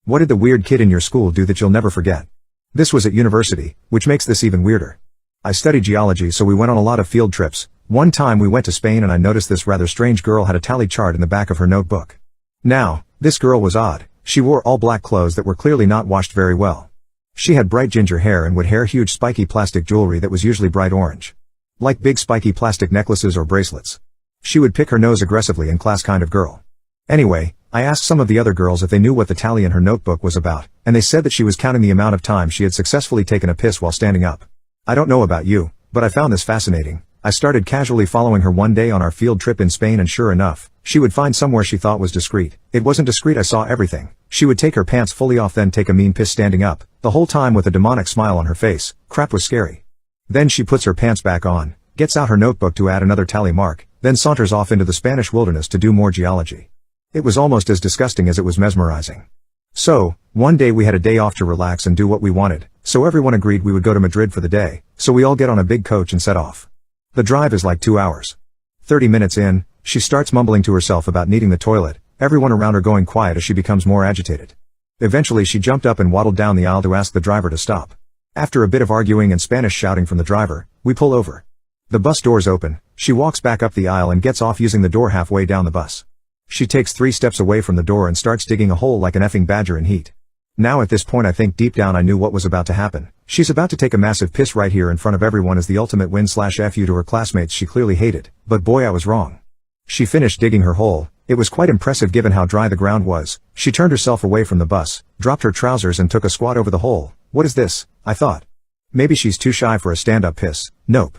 What did the weird kid in your school do that you'll never forget? This was at university, which makes this even weirder. I studied geology, so we went on a lot of field trips. One time we went to Spain and I noticed this rather strange girl had a tally chart in the back of her notebook. Now, this girl was odd. She wore all black clothes that were clearly not washed very well. She had bright ginger hair and would wear huge spiky plastic jewelry that was usually bright orange. Like big spiky plastic necklaces or bracelets. She would pick her nose aggressively in class, kind of girl. Anyway, I asked some of the other girls if they knew what the tally in her notebook was about, and they said that she was counting the amount of time she had successfully taken a piss while standing up. I don't know about you, but I found this fascinating. I started casually following her one day on our field trip in Spain, and sure enough, she would find somewhere she thought was discreet. It wasn't discreet, I saw everything. She would take her pants fully off, then take a mean piss standing up, the whole time with a demonic smile on her face. Crap was scary. Then she puts her pants back on, gets out her notebook to add another tally mark, then saunters off into the Spanish wilderness to do more geology. It was almost as disgusting as it was mesmerizing. So, one day we had a day off to relax and do what we wanted, so everyone agreed we would go to Madrid for the day, so we all get on a big coach and set off. The drive is like 2 hours. 30 minutes in, she starts mumbling to herself about needing the toilet, everyone around her going quiet as she becomes more agitated. Eventually she jumped up and waddled down the aisle to ask the driver to stop. After a bit of arguing and Spanish shouting from the driver, we pull over. The bus doors open, she walks back up the aisle and gets off using the door halfway down the bus. She takes 3 steps away from the door and starts digging a hole like an effing badger in heat. Now at this point I think deep down I knew what was about to happen. She's about to take a massive piss right here in front of everyone as the ultimate win/fu to her classmates she clearly hated, but boy I was wrong. She finished digging her hole. It was quite impressive given how dry the ground was. She turned herself away from the bus, dropped her trousers and took a squat over the hole. What is this? I thought. Maybe she's too shy for a stand-up piss. Nope.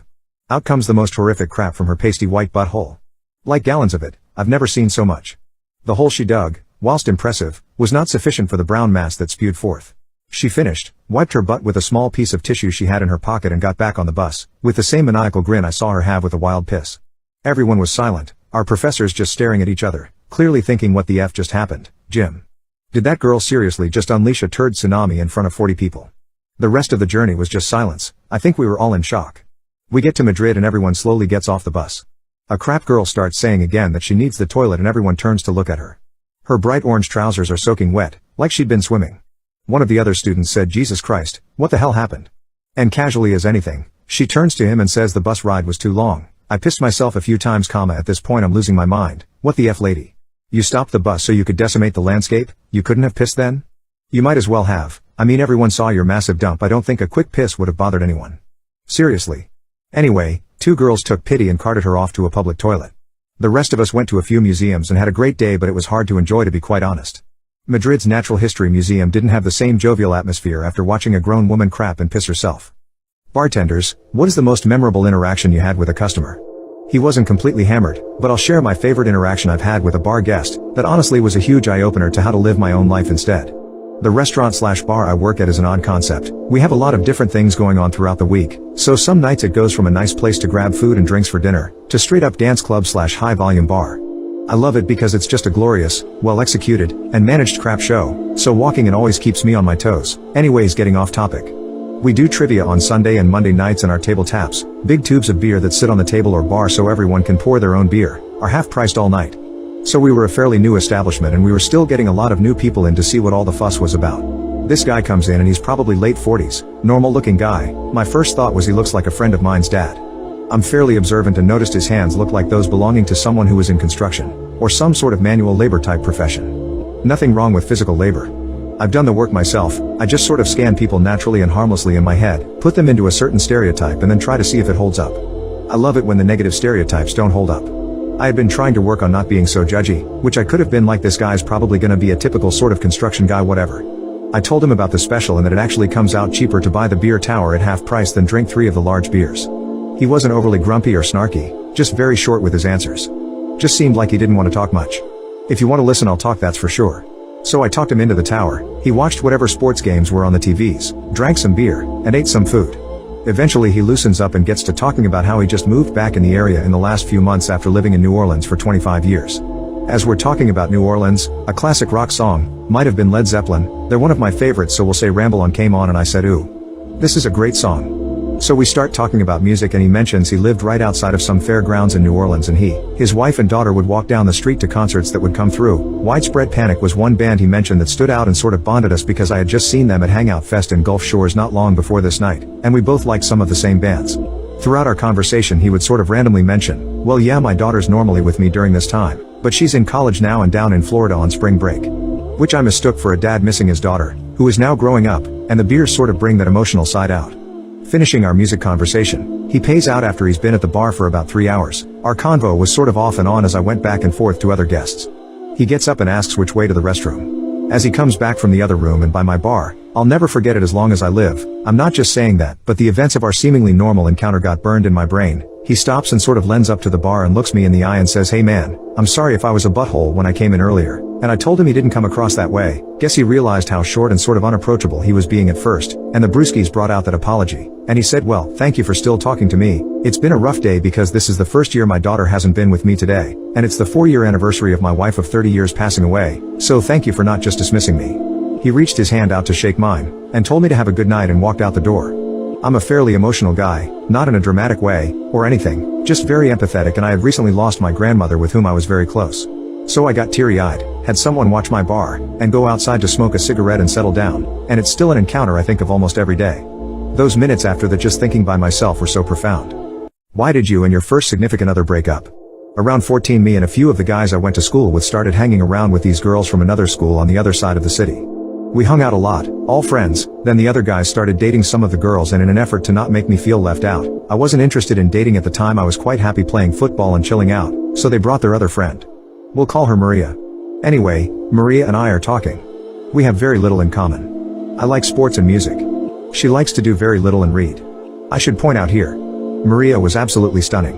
Out comes the most horrific crap from her pasty white butthole. Like gallons of it. I've never seen so much. The hole she dug, whilst impressive, was not sufficient for the brown mass that spewed forth. She finished, wiped her butt with a small piece of tissue she had in her pocket and got back on the bus, with the same maniacal grin I saw her have with a wild piss. Everyone was silent, our professors just staring at each other, clearly thinking what the F just happened. Jim. Did that girl seriously just unleash a turd tsunami in front of 40 people? The rest of the journey was just silence. I think we were all in shock. We get to Madrid and everyone slowly gets off the bus. A crap girl starts saying again that she needs the toilet and everyone turns to look at her. Her bright orange trousers are soaking wet, like she'd been swimming. One of the other students said, Jesus Christ, what the hell happened? And casually as anything, she turns to him and says the bus ride was too long. I pissed myself a few times, at this point I'm losing my mind. What the F, lady? You stopped the bus so you could decimate the landscape? You couldn't have pissed then? You might as well have. I mean, everyone saw your massive dump. I don't think a quick piss would have bothered anyone. Seriously. Anyway, 2 girls took pity and carted her off to a public toilet. The rest of us went to a few museums and had a great day, but it was hard to enjoy, to be quite honest. Madrid's Natural History Museum didn't have the same jovial atmosphere after watching a grown woman crap and piss herself. Bartenders, what is the most memorable interaction you had with a customer? He wasn't completely hammered, but I'll share my favorite interaction I've had with a bar guest that honestly was a huge eye-opener to how to live my own life instead. The restaurant/bar I work at is an odd concept. We have a lot of different things going on throughout the week, so some nights it goes from a nice place to grab food and drinks for dinner, to straight up dance club/high volume bar. I love it because it's just a glorious, well executed, and managed crap show, so walking it always keeps me on my toes. Anyways, getting off topic. We do trivia on Sunday and Monday nights, and our table taps, big tubes of beer that sit on the table or bar so everyone can pour their own beer, are half priced all night. So we were a fairly new establishment and we were still getting a lot of new people in to see what all the fuss was about. This guy comes in and he's probably late 40s, normal looking guy. My first thought was he looks like a friend of mine's dad. I'm fairly observant and noticed his hands look like those belonging to someone who was in construction, or some sort of manual labor type profession. Nothing wrong with physical labor. I've done the work myself. I just sort of scan people naturally and harmlessly in my head, put them into a certain stereotype and then try to see if it holds up. I love it when the negative stereotypes don't hold up. I had been trying to work on not being so judgy, which I could have been, like, this guy's probably gonna be a typical sort of construction guy, whatever. I told him about the special and that it actually comes out cheaper to buy the beer tower at half price than drink 3 of the large beers. He wasn't overly grumpy or snarky, just very short with his answers. Just seemed like he didn't want to talk much. If you want to listen, I'll talk, that's for sure. So I talked him into the tower. He watched whatever sports games were on the TVs, drank some beer, and ate some food. Eventually he loosens up and gets to talking about how he just moved back in the area in the last few months after living in New Orleans for 25 years. As we're talking about New Orleans, a classic rock song, might have been Led Zeppelin, they're one of my favorites, so we'll say Ramble On came on and I said, ooh. This is a great song. So we start talking about music and he mentions he lived right outside of some fairgrounds in New Orleans and his wife and daughter would walk down the street to concerts that would come through. Widespread Panic was one band he mentioned that stood out and sort of bonded us because I had just seen them at Hangout Fest in Gulf Shores not long before this night, and we both liked some of the same bands. Throughout our conversation he would sort of randomly mention, well yeah, my daughter's normally with me during this time, but she's in college now and down in Florida on spring break. Which I mistook for a dad missing his daughter, who is now growing up, and the beers sort of bring that emotional side out. Finishing our music conversation, he pays out after he's been at the bar for about 3 hours. Our convo was sort of off and on as I went back and forth to other guests. He gets up and asks which way to the restroom. As he comes back from the other room and by my bar, I'll never forget it as long as I live. I'm not just saying that, but the events of our seemingly normal encounter got burned in my brain. He stops and sort of lends up to the bar and looks me in the eye and says, hey man, I'm sorry if I was a butthole when I came in earlier. And I told him he didn't come across that way. Guess he realized how short and sort of unapproachable he was being at first, and the brewskis brought out that apology. And he said, well, thank you for still talking to me. It's been a rough day because this is the first year my daughter hasn't been with me today, and it's the 4-year anniversary of my wife of 30 years passing away, so thank you for not just dismissing me. He reached his hand out to shake mine, and told me to have a good night and walked out the door. I'm a fairly emotional guy, not in a dramatic way, or anything, just very empathetic, and I had recently lost my grandmother with whom I was very close. So I got teary-eyed, had someone watch my bar, and go outside to smoke a cigarette and settle down, and it's still an encounter I think of almost every day. Those minutes after that just thinking by myself were so profound. Why did you and your first significant other break up? Around 14 me and a few of the guys I went to school with started hanging around with these girls from another school on the other side of the city. We hung out a lot, all friends, then the other guys started dating some of the girls, and in an effort to not make me feel left out, I wasn't interested in dating at the time. I was quite happy playing football and chilling out, so they brought their other friend. We'll call her Maria. Anyway, Maria and I are talking. We have very little in common. I like sports and music. She likes to do very little and read. I should point out here, Maria was absolutely stunning.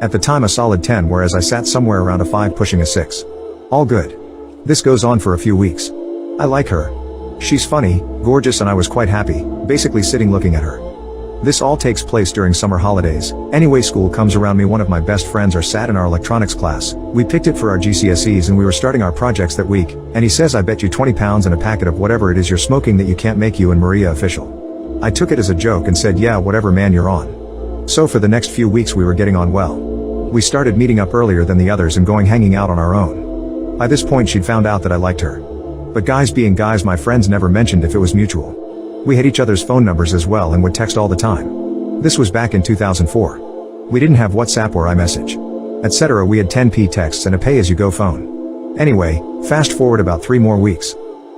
At the time a solid 10, whereas I sat somewhere around a 5 pushing a 6. All good. This goes on for a few weeks. I like her. She's funny, gorgeous, and I was quite happy, basically sitting looking at her. This all takes place during summer holidays. Anyway, school comes around. Me, one of my best friends are sat in our electronics class. We picked it for our GCSEs and we were starting our projects that week, and he says, I bet you 20 pounds and a packet of whatever it is you're smoking that you can't make you and Maria official. I took it as a joke and said, yeah, whatever man, you're on. So for the next few weeks we were getting on well. We started meeting up earlier than the others and going hanging out on our own. By this point she'd found out that I liked her. But guys being guys, my friends never mentioned if it was mutual. We had each other's phone numbers as well and would text all the time. This was back in 2004. We didn't have WhatsApp or iMessage, etc. We had 10p texts and a pay-as-you-go phone. Anyway, fast forward about 3 more weeks.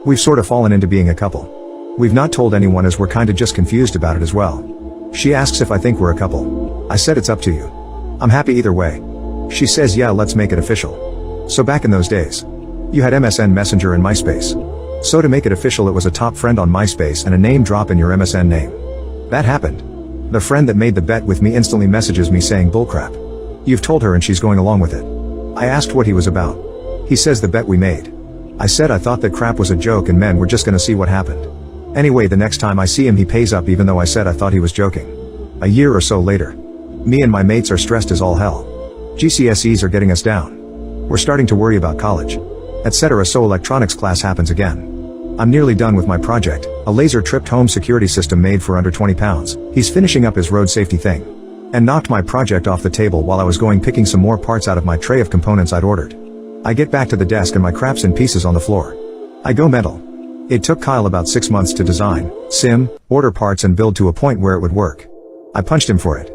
We've sort of fallen into being a couple. We've not told anyone as we're kinda just confused about it as well. She asks if I think we're a couple. I said it's up to you. I'm happy either way. She says yeah, let's make it official. So back in those days, you had MSN Messenger and MySpace. So to make it official, it was a top friend on MySpace and a name drop in your MSN name. That happened. The friend that made the bet with me instantly messages me saying bullcrap. You've told her and she's going along with it. I asked what he was about. He says the bet we made. I said I thought that crap was a joke and men were just gonna see what happened. Anyway, the next time I see him he pays up even though I said I thought he was joking. A year or so later, me and my mates are stressed as all hell. GCSEs are getting us down. We're starting to worry about college, etc. So electronics class happens again. I'm nearly done with my project, a laser-tripped home security system made for under 20 pounds. He's finishing up his road safety thing. And knocked my project off the table while I was going picking some more parts out of my tray of components I'd ordered. I get back to the desk and my crap's in pieces on the floor. I go mental. It took Kyle about 6 months to design, sim, order parts and build to a point where it would work. I punched him for it.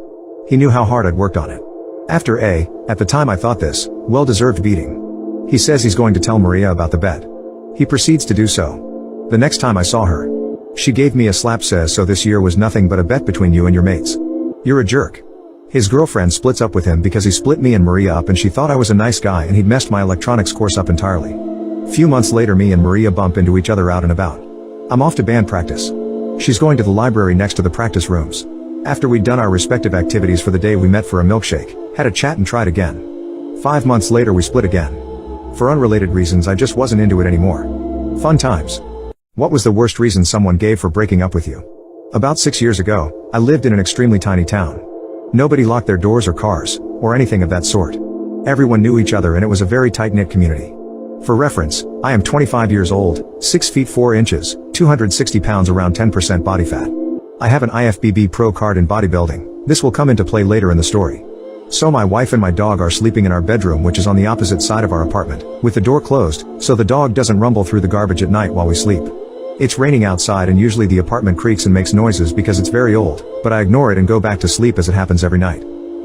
He knew how hard I'd worked on it. After at the time I thought this, well-deserved beating. He says he's going to tell Maria about the bet. He proceeds to do so. The next time I saw her, she gave me a slap, says, so this year was nothing but a bet between you and your mates. You're a jerk. His girlfriend splits up with him because he split me and Maria up and she thought I was a nice guy and he'd messed my electronics course up entirely. Few months later me and Maria bump into each other out and about. I'm off to band practice. She's going to the library next to the practice rooms. After we'd done our respective activities for the day we met for a milkshake, had a chat and tried again. 5 months later we split again. For unrelated reasons, I just wasn't into it anymore. Fun times. What was the worst reason someone gave for breaking up with you? About 6 years ago, I lived in an extremely tiny town. Nobody locked their doors or cars, or anything of that sort. Everyone knew each other and it was a very tight-knit community. For reference, I am 25 years old, 6 feet 4 inches, 260 pounds, around 10% body fat. I have an IFBB Pro card in bodybuilding. This will come into play later in the story. So my wife and my dog are sleeping in our bedroom, which is on the opposite side of our apartment, with the door closed, so the dog doesn't rumble through the garbage at night while we sleep. It's raining outside and usually the apartment creaks and makes noises because it's very old, but I ignore it and go back to sleep as it happens every night.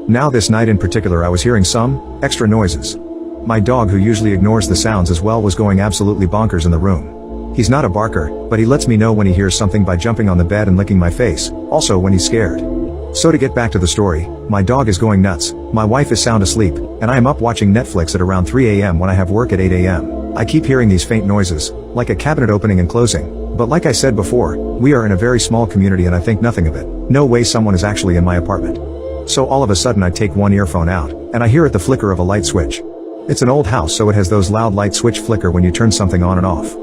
Now this night in particular I was hearing some extra noises. My dog, who usually ignores the sounds as well, was going absolutely bonkers in the room. He's not a barker, but he lets me know when he hears something by jumping on the bed and licking my face, also when he's scared. So to get back to the story, my dog is going nuts, my wife is sound asleep, and I am up watching Netflix at around 3 a.m. when I have work at 8 a.m. I keep hearing these faint noises, like a cabinet opening and closing, but like I said before, we are in a very small community and I think nothing of it. No way someone is actually in my apartment. So all of a sudden I take one earphone out, and I hear the flicker of a light switch. It's an old house, so it has those loud light switch flicker when you turn something on and off.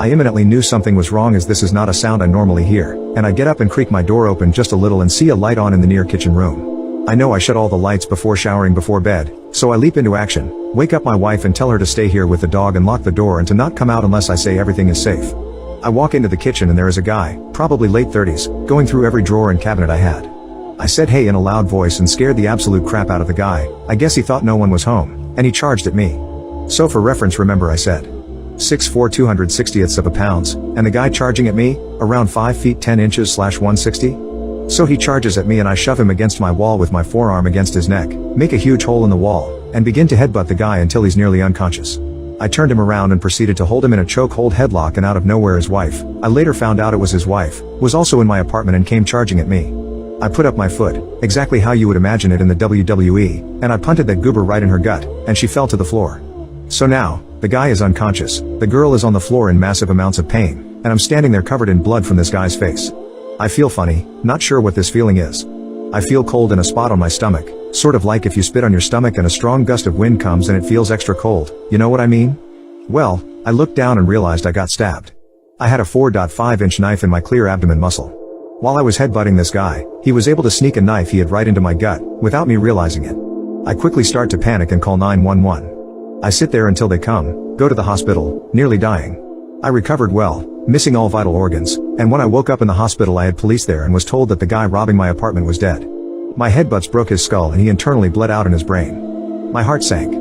I imminently knew something was wrong, as this is not a sound I normally hear, and I get up and creak my door open just a little and see a light on in the near kitchen room. I know I shut all the lights before showering before bed, so I leap into action, wake up my wife and tell her to stay here with the dog and lock the door and to not come out unless I say everything is safe. I walk into the kitchen and there is a guy, probably late 30s, going through every drawer and cabinet I had. I said hey in a loud voice and scared the absolute crap out of the guy. I guess he thought no one was home, and he charged at me. So for reference, remember I said 6'4" 260ths of a pounds, and the guy charging at me, around 5 feet 10 inches / 160? So he charges at me and I shove him against my wall with my forearm against his neck, make a huge hole in the wall, and begin to headbutt the guy until he's nearly unconscious. I turned him around and proceeded to hold him in a chokehold headlock, and out of nowhere his wife, I later found out it was his wife, was also in my apartment and came charging at me. I put up my foot, exactly how you would imagine it in the WWE, and I punted that goober right in her gut, and she fell to the floor. So now, the guy is unconscious, the girl is on the floor in massive amounts of pain, and I'm standing there covered in blood from this guy's face. I feel funny, not sure what this feeling is. I feel cold in a spot on my stomach, sort of like if you spit on your stomach and a strong gust of wind comes and it feels extra cold, you know what I mean? Well, I looked down and realized I got stabbed. I had a 4.5-inch knife in my clear abdomen muscle. While I was headbutting this guy, he was able to sneak a knife he had right into my gut, without me realizing it. I quickly start to panic and call 911. I sit there until they come, go to the hospital, nearly dying. I recovered well, missing all vital organs, and when I woke up in the hospital I had police there and was told that the guy robbing my apartment was dead. My headbutts broke his skull and he internally bled out in his brain. My heart sank.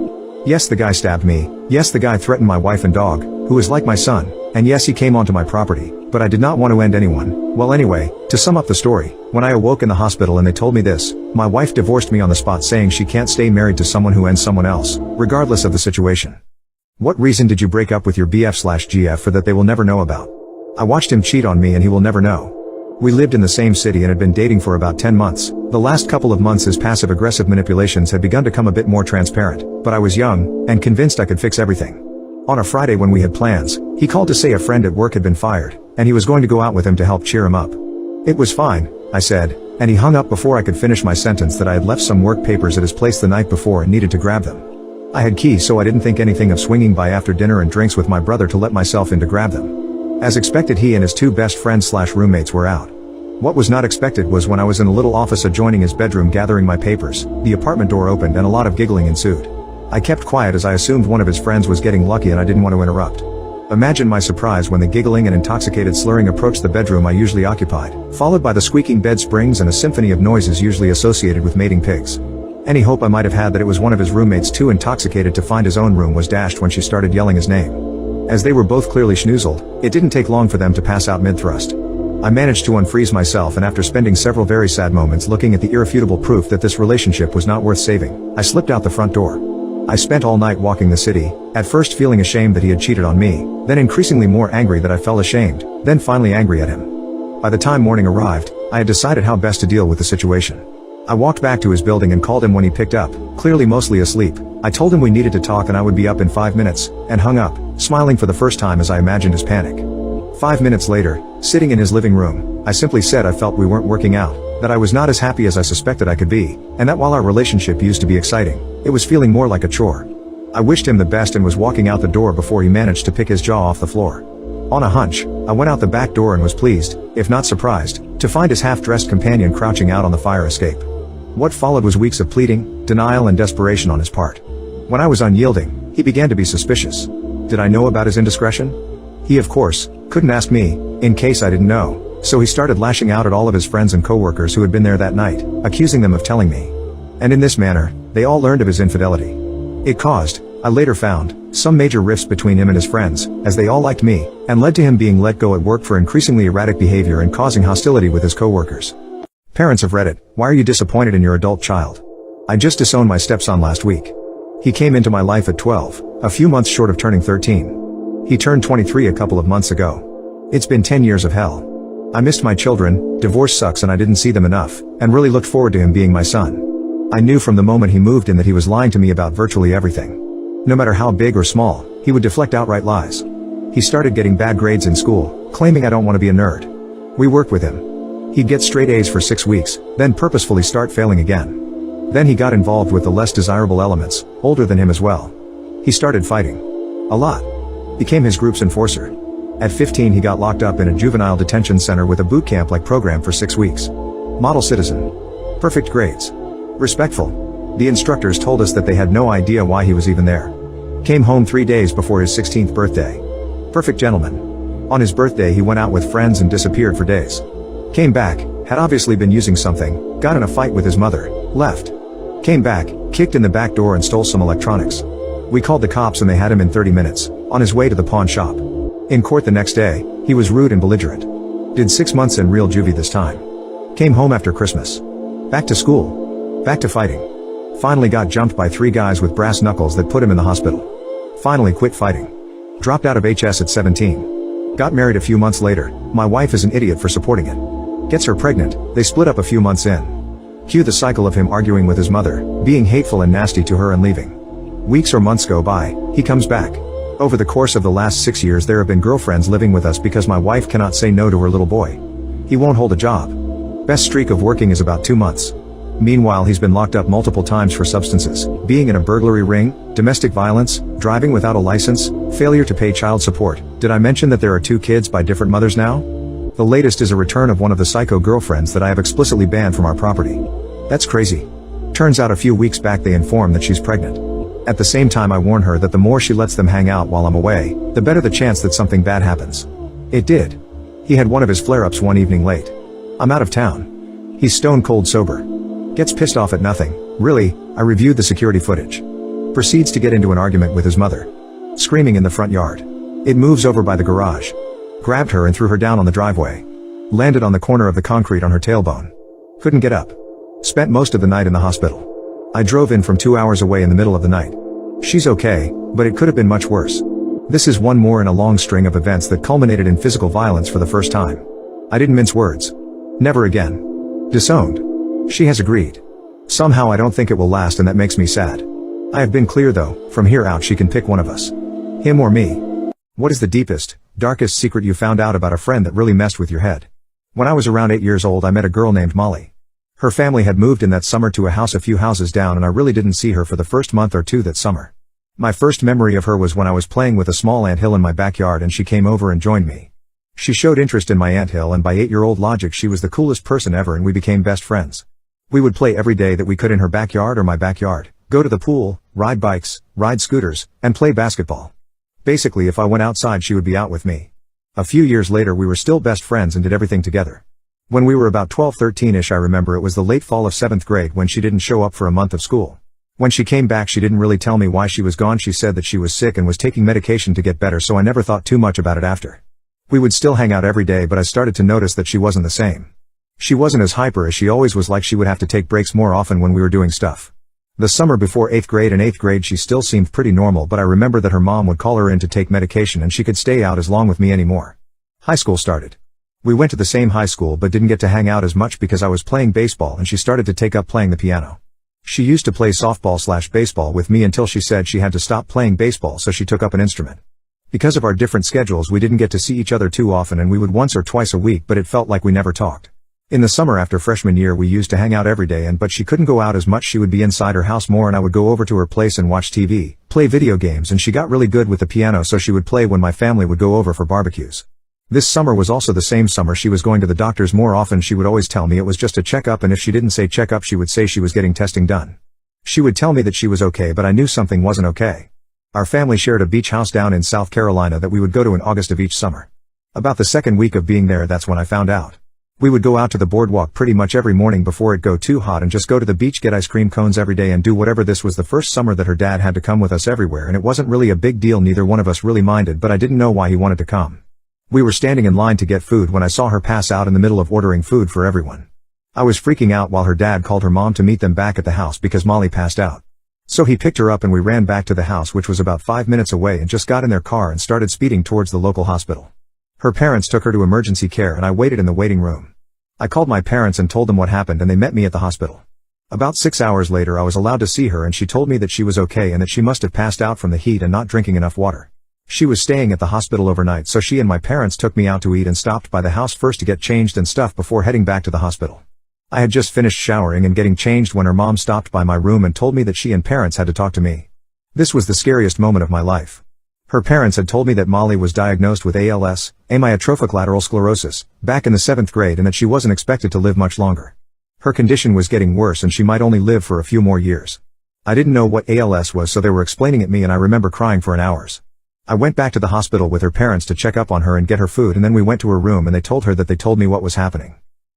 Yes, the guy stabbed me, yes, the guy threatened my wife and dog, who is like my son, and yes, he came onto my property, but I did not want to end anyone. Well anyway, to sum up the story, when I awoke in the hospital and they told me this, my wife divorced me on the spot, saying she can't stay married to someone who ends someone else, regardless of the situation. What reason did you break up with your BF/GF for that they will never know about? I watched him cheat on me and he will never know. We lived in the same city and had been dating for about 10 months. The last couple of months his passive-aggressive manipulations had begun to come a bit more transparent, but I was young, and convinced I could fix everything. On a Friday when we had plans, he called to say a friend at work had been fired, and he was going to go out with him to help cheer him up. It was fine, I said, and he hung up before I could finish my sentence that I had left some work papers at his place the night before and needed to grab them. I had keys, so I didn't think anything of swinging by after dinner and drinks with my brother to let myself in to grab them. As expected, he and his two best friends/roommates were out. What was not expected was when I was in a little office adjoining his bedroom gathering my papers, the apartment door opened and a lot of giggling ensued. I kept quiet as I assumed one of his friends was getting lucky and I didn't want to interrupt. Imagine my surprise when the giggling and intoxicated slurring approached the bedroom I usually occupied, followed by the squeaking bed springs and a symphony of noises usually associated with mating pigs. Any hope I might have had that it was one of his roommates too intoxicated to find his own room was dashed when she started yelling his name. As they were both clearly schnoozled, it didn't take long for them to pass out mid-thrust. I managed to unfreeze myself, and after spending several very sad moments looking at the irrefutable proof that this relationship was not worth saving, I slipped out the front door. I spent all night walking the city, at first feeling ashamed that he had cheated on me, then increasingly more angry that I felt ashamed, then finally angry at him. By the time morning arrived, I had decided how best to deal with the situation. I walked back to his building and called him when he picked up, clearly mostly asleep. I told him we needed to talk and I would be up in 5 minutes, and hung up, smiling for the first time as I imagined his panic. 5 minutes later, sitting in his living room, I simply said I felt we weren't working out, that I was not as happy as I suspected I could be, and that while our relationship used to be exciting, it was feeling more like a chore. I wished him the best and was walking out the door before he managed to pick his jaw off the floor. On a hunch, I went out the back door and was pleased, if not surprised, to find his half-dressed companion crouching out on the fire escape. What followed was weeks of pleading, denial and desperation on his part. When I was unyielding, he began to be suspicious. Did I know about his indiscretion? He of course couldn't ask me, in case I didn't know, So he started lashing out at all of his friends and coworkers who had been there that night, accusing them of telling me. And in this manner, they all learned of his infidelity. It caused, I later found, some major rifts between him and his friends, as they all liked me, and led to him being let go at work for increasingly erratic behavior and causing hostility with his coworkers. Parents of Reddit, why are you disappointed in your adult child? I just disowned my stepson last week. He came into my life at 12, a few months short of turning 13. He turned 23 a couple of months ago. It's been 10 years of hell. I missed my children, divorce sucks and I didn't see them enough, and really looked forward to him being my son. I knew from the moment he moved in that he was lying to me about virtually everything. No matter how big or small, he would deflect outright lies. He started getting bad grades in school, claiming I don't want to be a nerd. We worked with him. He'd get straight A's for 6 weeks, then purposefully start failing again. Then he got involved with the less desirable elements, older than him as well. He started fighting. A lot. Became his group's enforcer. At 15 he got locked up in a juvenile detention center with a boot camp-like program for 6 weeks. Model citizen. Perfect grades. Respectful. The instructors told us that they had no idea why he was even there. Came home 3 days before his 16th birthday. Perfect gentleman. On his birthday he went out with friends and disappeared for days. Came back, had obviously been using something, got in a fight with his mother, left. Came back, kicked in the back door and stole some electronics. We called the cops and they had him in 30 minutes, on his way to the pawn shop. In court the next day, he was rude and belligerent. Did 6 months in real juvie this time. Came home after Christmas. Back to school. Back to fighting. Finally got jumped by 3 guys with brass knuckles that put him in the hospital. Finally quit fighting. Dropped out of HS at 17. Got married a few months later, my wife is an idiot for supporting it. Gets her pregnant, they split up a few months in. Cue the cycle of him arguing with his mother, being hateful and nasty to her and leaving. Weeks or months go by, he comes back. Over the course of the last 6 years there have been girlfriends living with us because my wife cannot say no to her little boy. He won't hold a job. Best streak of working is about 2 months. Meanwhile he's been locked up multiple times for substances, being in a burglary ring, domestic violence, driving without a license, failure to pay child support. Did I mention that there are 2 kids by different mothers now? The latest is a return of one of the psycho girlfriends that I have explicitly banned from our property. That's crazy. Turns out a few weeks back they informed that she's pregnant. At the same time I warn her that the more she lets them hang out while I'm away, the better the chance that something bad happens. It did. He had one of his flare-ups one evening late. I'm out of town. He's stone cold sober. Gets pissed off at nothing. Really, I reviewed the security footage. Proceeds to get into an argument with his mother. Screaming in the front yard. It moves over by the garage. Grabbed her and threw her down on the driveway. Landed on the corner of the concrete on her tailbone. Couldn't get up. Spent most of the night in the hospital. I drove in from 2 hours away in the middle of the night. She's okay, but it could have been much worse. This is one more in a long string of events that culminated in physical violence for the first time. I didn't mince words. Never again. Disowned. She has agreed. Somehow I don't think it will last and that makes me sad. I have been clear though, from here out she can pick one of us. Him or me. What is the deepest, darkest secret you found out about a friend that really messed with your head? When I was around 8 years old I met a girl named Molly. Her family had moved in that summer to a house a few houses down and I really didn't see her for the first month or 2 that summer. My first memory of her was when I was playing with a small anthill in my backyard and she came over and joined me. She showed interest in my anthill and by 8-year-old logic she was the coolest person ever and we became best friends. We would play every day that we could in her backyard or my backyard, go to the pool, ride bikes, ride scooters, and play basketball. Basically if I went outside she would be out with me. A few years later we were still best friends and did everything together. When we were about 12-13ish I remember it was the late fall of 7th grade when she didn't show up for a month of school. When she came back she didn't really tell me why she was gone. She said that she was sick and was taking medication to get better, so I never thought too much about it after. We would still hang out every day but I started to notice that she wasn't the same. She wasn't as hyper as she always was, like she would have to take breaks more often when we were doing stuff. The summer before 8th grade and 8th grade she still seemed pretty normal, but I remember that her mom would call her in to take medication and she could stay out as long with me anymore. High school started. We went to the same high school but didn't get to hang out as much because I was playing baseball and she started to take up playing the piano. She used to play softball/baseball with me until she said she had to stop playing baseball so she took up an instrument. Because of our different schedules we didn't get to see each other too often and we would once or twice a week, but it felt like we never talked. In the summer after freshman year we used to hang out every day but she couldn't go out as much. She would be inside her house more and I would go over to her place and watch TV, play video games, and she got really good with the piano so she would play when my family would go over for barbecues. This summer was also the same summer she was going to the doctors more often. She would always tell me it was just a checkup, and if she didn't say checkup she would say she was getting testing done. She would tell me that she was okay but I knew something wasn't okay. Our family shared a beach house down in South Carolina that we would go to in August of each summer. About the second week of being there, that's when I found out. We would go out to the boardwalk pretty much every morning before it go too hot and just go to the beach, get ice cream cones every day and do whatever. This was the first summer that her dad had to come with us everywhere, and it wasn't really a big deal, neither one of us really minded, but I didn't know why he wanted to come. We were standing in line to get food when I saw her pass out in the middle of ordering food for everyone. I was freaking out while her dad called her mom to meet them back at the house because Molly passed out. So he picked her up and we ran back to the house, which was about 5 minutes away, and just got in their car and started speeding towards the local hospital. Her parents took her to emergency care and I waited in the waiting room. I called my parents and told them what happened and they met me at the hospital. About 6 hours later I was allowed to see her and she told me that she was okay and that she must have passed out from the heat and not drinking enough water. She was staying at the hospital overnight, so she and my parents took me out to eat and stopped by the house first to get changed and stuff before heading back to the hospital. I had just finished showering and getting changed when her mom stopped by my room and told me that she and parents had to talk to me. This was the scariest moment of my life. Her parents had told me that Molly was diagnosed with ALS, amyotrophic lateral sclerosis, back in the 7th grade and that she wasn't expected to live much longer. Her condition was getting worse and she might only live for a few more years. I didn't know what ALS was, so they were explaining it to me and I remember crying for an hours. I went back to the hospital with her parents to check up on her and get her food, and then we went to her room and they told her that they told me what was happening.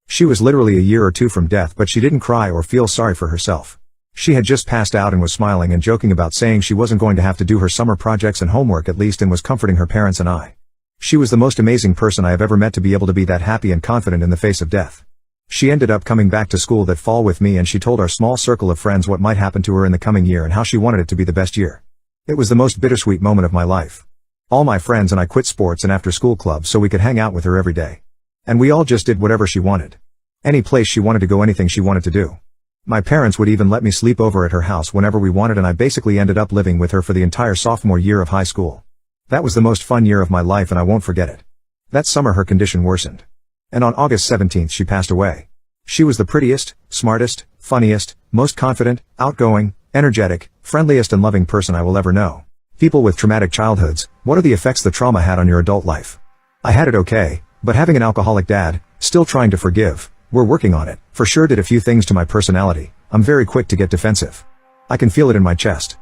She was literally a year or two from death, but she didn't cry or feel sorry for herself. She had just passed out and was smiling and joking about saying she wasn't going to have to do her summer projects and homework at least, and was comforting her parents and I. She was the most amazing person I have ever met to be able to be that happy and confident in the face of death. She ended up coming back to school that fall with me and she told our small circle of friends what might happen to her in the coming year and how she wanted it to be the best year. It was the most bittersweet moment of my life. All my friends and I quit sports and after school clubs so we could hang out with her every day. And we all just did whatever she wanted. Any place she wanted to go, anything she wanted to do. My parents would even let me sleep over at her house whenever we wanted, and I basically ended up living with her for the entire sophomore year of high school. That was the most fun year of my life and I won't forget it. That summer her condition worsened. And on August 17th she passed away. She was the prettiest, smartest, funniest, most confident, outgoing, energetic, friendliest and loving person I will ever know. People with traumatic childhoods, what are the effects the trauma had on your adult life? I had it okay, but having an alcoholic dad, still trying to forgive, we're working on it, for sure did a few things to my personality. I'm very quick to get defensive. I can feel it in my chest.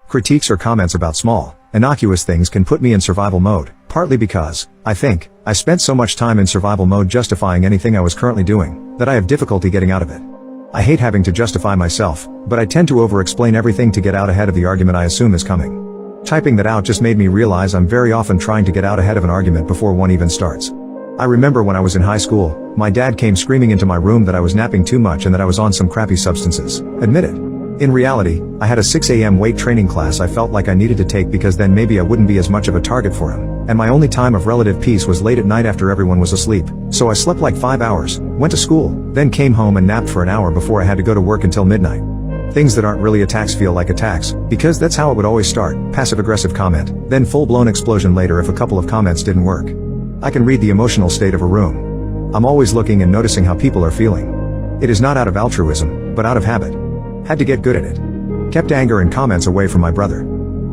Critiques or comments about small, innocuous things can put me in survival mode, partly because, I think, I spent so much time in survival mode justifying anything I was currently doing, that I have difficulty getting out of it. I hate having to justify myself, but I tend to over-explain everything to get out ahead of the argument I assume is coming. Typing that out just made me realize I'm very often trying to get out ahead of an argument before one even starts. I remember when I was in high school, my dad came screaming into my room that I was napping too much and that I was on some crappy substances. Admit it. In reality, I had a 6 a.m. weight training class I felt like I needed to take because then maybe I wouldn't be as much of a target for him, and my only time of relative peace was late at night after everyone was asleep, so I slept like 5 hours, went to school, then came home and napped for an hour before I had to go to work until midnight. Things that aren't really attacks feel like attacks, because that's how it would always start, passive-aggressive comment, then full-blown explosion later if a couple of comments didn't work. I can read the emotional state of a room. I'm always looking and noticing how people are feeling. It is not out of altruism, but out of habit. Had to get good at it. Kept anger and comments away from my brother.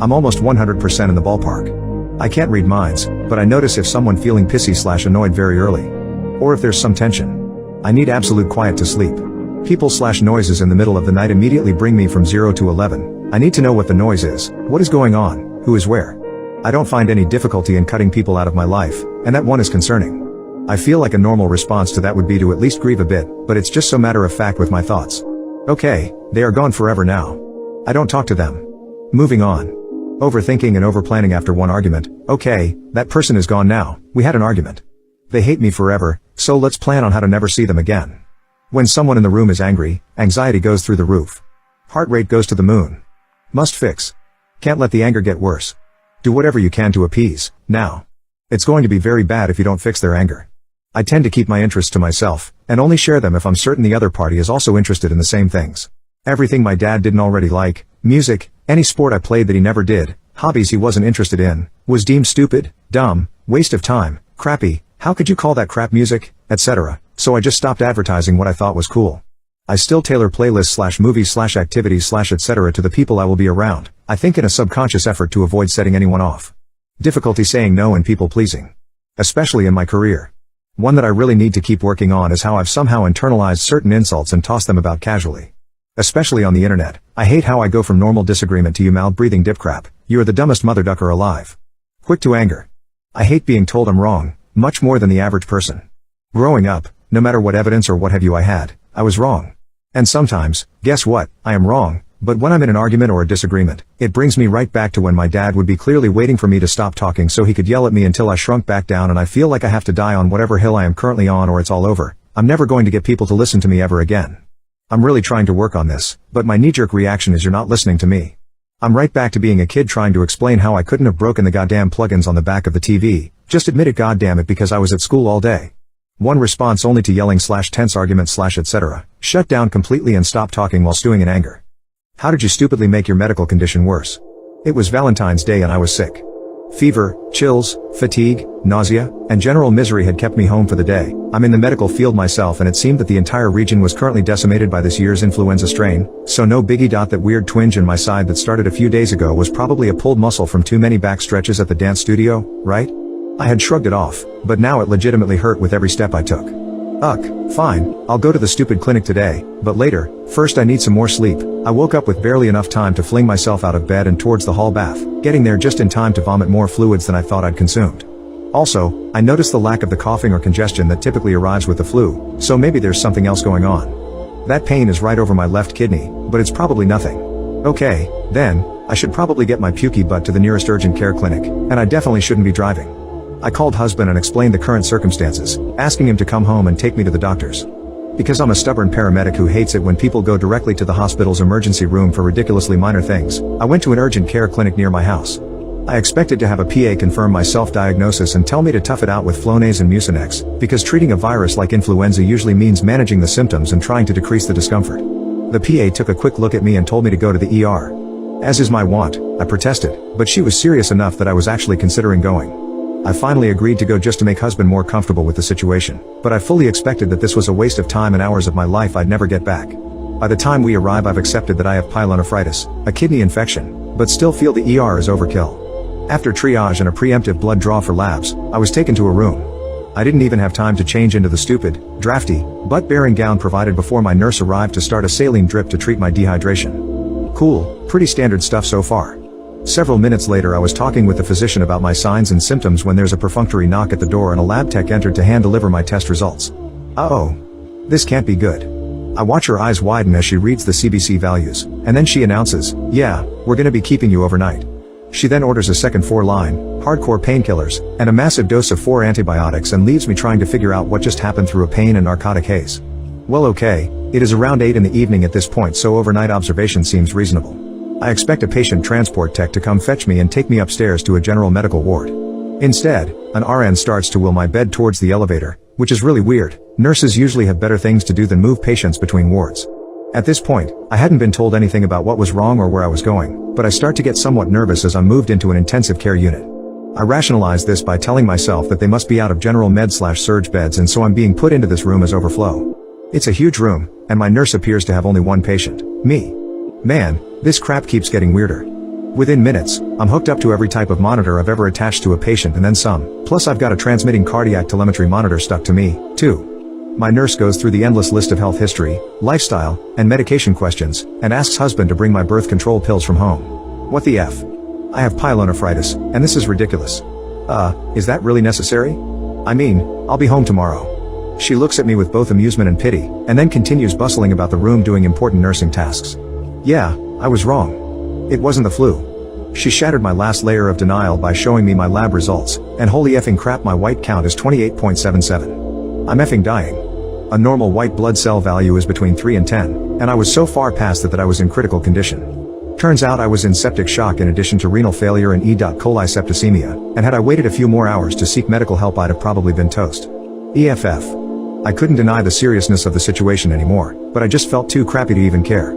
I'm almost 100% in the ballpark. I can't read minds, but I notice if someone feeling pissy/annoyed very early. Or if there's some tension. I need absolute quiet to sleep. People/noises in the middle of the night immediately bring me from 0 to 11. I need to know what the noise is, what is going on, who is where. I don't find any difficulty in cutting people out of my life, and that one is concerning. I feel like a normal response to that would be to at least grieve a bit, but it's just so matter of fact with my thoughts. Okay, they are gone forever now. I don't talk to them. Moving on. Overthinking and overplanning after one argument. Okay, that person is gone now, we had an argument. They hate me forever, so let's plan on how to never see them again. When someone in the room is angry, anxiety goes through the roof. Heart rate goes to the moon. Must fix. Can't let the anger get worse. Do whatever you can to appease, now. It's going to be very bad if you don't fix their anger. I tend to keep my interests to myself, and only share them if I'm certain the other party is also interested in the same things. Everything my dad didn't already like, music, any sport I played that he never did, hobbies he wasn't interested in, was deemed stupid, dumb, waste of time, crappy, how could you call that crap music, etc., so I just stopped advertising what I thought was cool. I still tailor playlists/movies/activities/etc. to the people I will be around, I think in a subconscious effort to avoid setting anyone off. Difficulty saying no and people pleasing. Especially in my career. One that I really need to keep working on is how I've somehow internalized certain insults and tossed them about casually. Especially on the internet, I hate how I go from normal disagreement to you mouth-breathing dip crap, you're the dumbest mother ducker alive. Quick to anger. I hate being told I'm wrong, Much more than the average person. Growing up, no matter what evidence or what have you I had, I was wrong. And sometimes, guess what, I am wrong, but when I'm in an argument or a disagreement, it brings me right back to when my dad would be clearly waiting for me to stop talking so he could yell at me until I shrunk back down and I feel like I have to die on whatever hill I am currently on or it's all over. I'm never going to get people to listen to me ever again. I'm really trying to work on this, but my knee-jerk reaction is you're not listening to me. I'm right back to being a kid trying to explain how I couldn't have broken the goddamn plugins on the back of the TV, just admit it goddamn it because I was at school all day. One response only to yelling / tense argument / etc. Shut down completely and stop talking while stewing in anger. How did you stupidly make your medical condition worse? It was Valentine's Day and I was sick. Fever, chills, fatigue, nausea, and general misery had kept me home for the day. I'm in the medical field myself and it seemed that the entire region was currently decimated by this year's influenza strain, so no biggie. That weird twinge in my side that started a few days ago was probably a pulled muscle from too many back stretches at the dance studio, right? I had shrugged it off, but now it legitimately hurt with every step I took. Ugh, fine, I'll go to the stupid clinic today, but later. First I need some more sleep. I woke up with barely enough time to fling myself out of bed and towards the hall bath, getting there just in time to vomit more fluids than I thought I'd consumed. Also, I noticed the lack of the coughing or congestion that typically arrives with the flu, so maybe there's something else going on. That pain is right over my left kidney, but it's probably nothing. Okay, then, I should probably get my pukey butt to the nearest urgent care clinic, and I definitely shouldn't be driving. I called husband and explained the current circumstances, asking him to come home and take me to the doctors. Because I'm a stubborn paramedic who hates it when people go directly to the hospital's emergency room for ridiculously minor things, I went to an urgent care clinic near my house. I expected to have a PA confirm my self-diagnosis and tell me to tough it out with Flonase and Mucinex, because treating a virus like influenza usually means managing the symptoms and trying to decrease the discomfort. The PA took a quick look at me and told me to go to the ER. As is my wont, I protested, but she was serious enough that I was actually considering going. I finally agreed to go just to make husband more comfortable with the situation, but I fully expected that this was a waste of time and hours of my life I'd never get back. By the time we arrive I've accepted that I have pyelonephritis, a kidney infection, but still feel the ER is overkill. After triage and a preemptive blood draw for labs, I was taken to a room. I didn't even have time to change into the stupid, drafty, butt-bearing gown provided before my nurse arrived to start a saline drip to treat my dehydration. Cool, pretty standard stuff so far. Several minutes later I was talking with the physician about my signs and symptoms when there's a perfunctory knock at the door and a lab tech entered to hand deliver my test results. Uh-oh. This can't be good. I watch her eyes widen as she reads the CBC values, and then she announces, "Yeah, we're gonna be keeping you overnight." She then orders a second 4-line, hardcore painkillers, and a massive dose of 4 antibiotics and leaves me trying to figure out what just happened through a pain and narcotic haze. Well okay, it is around 8 in the evening at this point so overnight observation seems reasonable. I expect a patient transport tech to come fetch me and take me upstairs to a general medical ward. Instead, an RN starts to wheel my bed towards the elevator, which is really weird. Nurses usually have better things to do than move patients between wards. At this point, I hadn't been told anything about what was wrong or where I was going, but I start to get somewhat nervous as I'm moved into an intensive care unit. I rationalize this by telling myself that they must be out of general med/surge beds and so I'm being put into this room as overflow. It's a huge room, and my nurse appears to have only one patient, me. Man, this crap keeps getting weirder. Within minutes, I'm hooked up to every type of monitor I've ever attached to a patient and then some, plus I've got a transmitting cardiac telemetry monitor stuck to me, too. My nurse goes through the endless list of health history, lifestyle, and medication questions, and asks husband to bring my birth control pills from home. What the F? I have pyelonephritis, and this is ridiculous. Is that really necessary? I mean, I'll be home tomorrow. She looks at me with both amusement and pity, and then continues bustling about the room doing important nursing tasks. Yeah, I was wrong. It wasn't the flu. She shattered my last layer of denial by showing me my lab results, and holy effing crap my white count is 28.77. I'm effing dying. A normal white blood cell value is between 3 and 10, and I was so far past that I was in critical condition. Turns out I was in septic shock in addition to renal failure and E. coli septicemia, and had I waited a few more hours to seek medical help I'd have probably been toast. EFF. I couldn't deny the seriousness of the situation anymore, but I just felt too crappy to even care.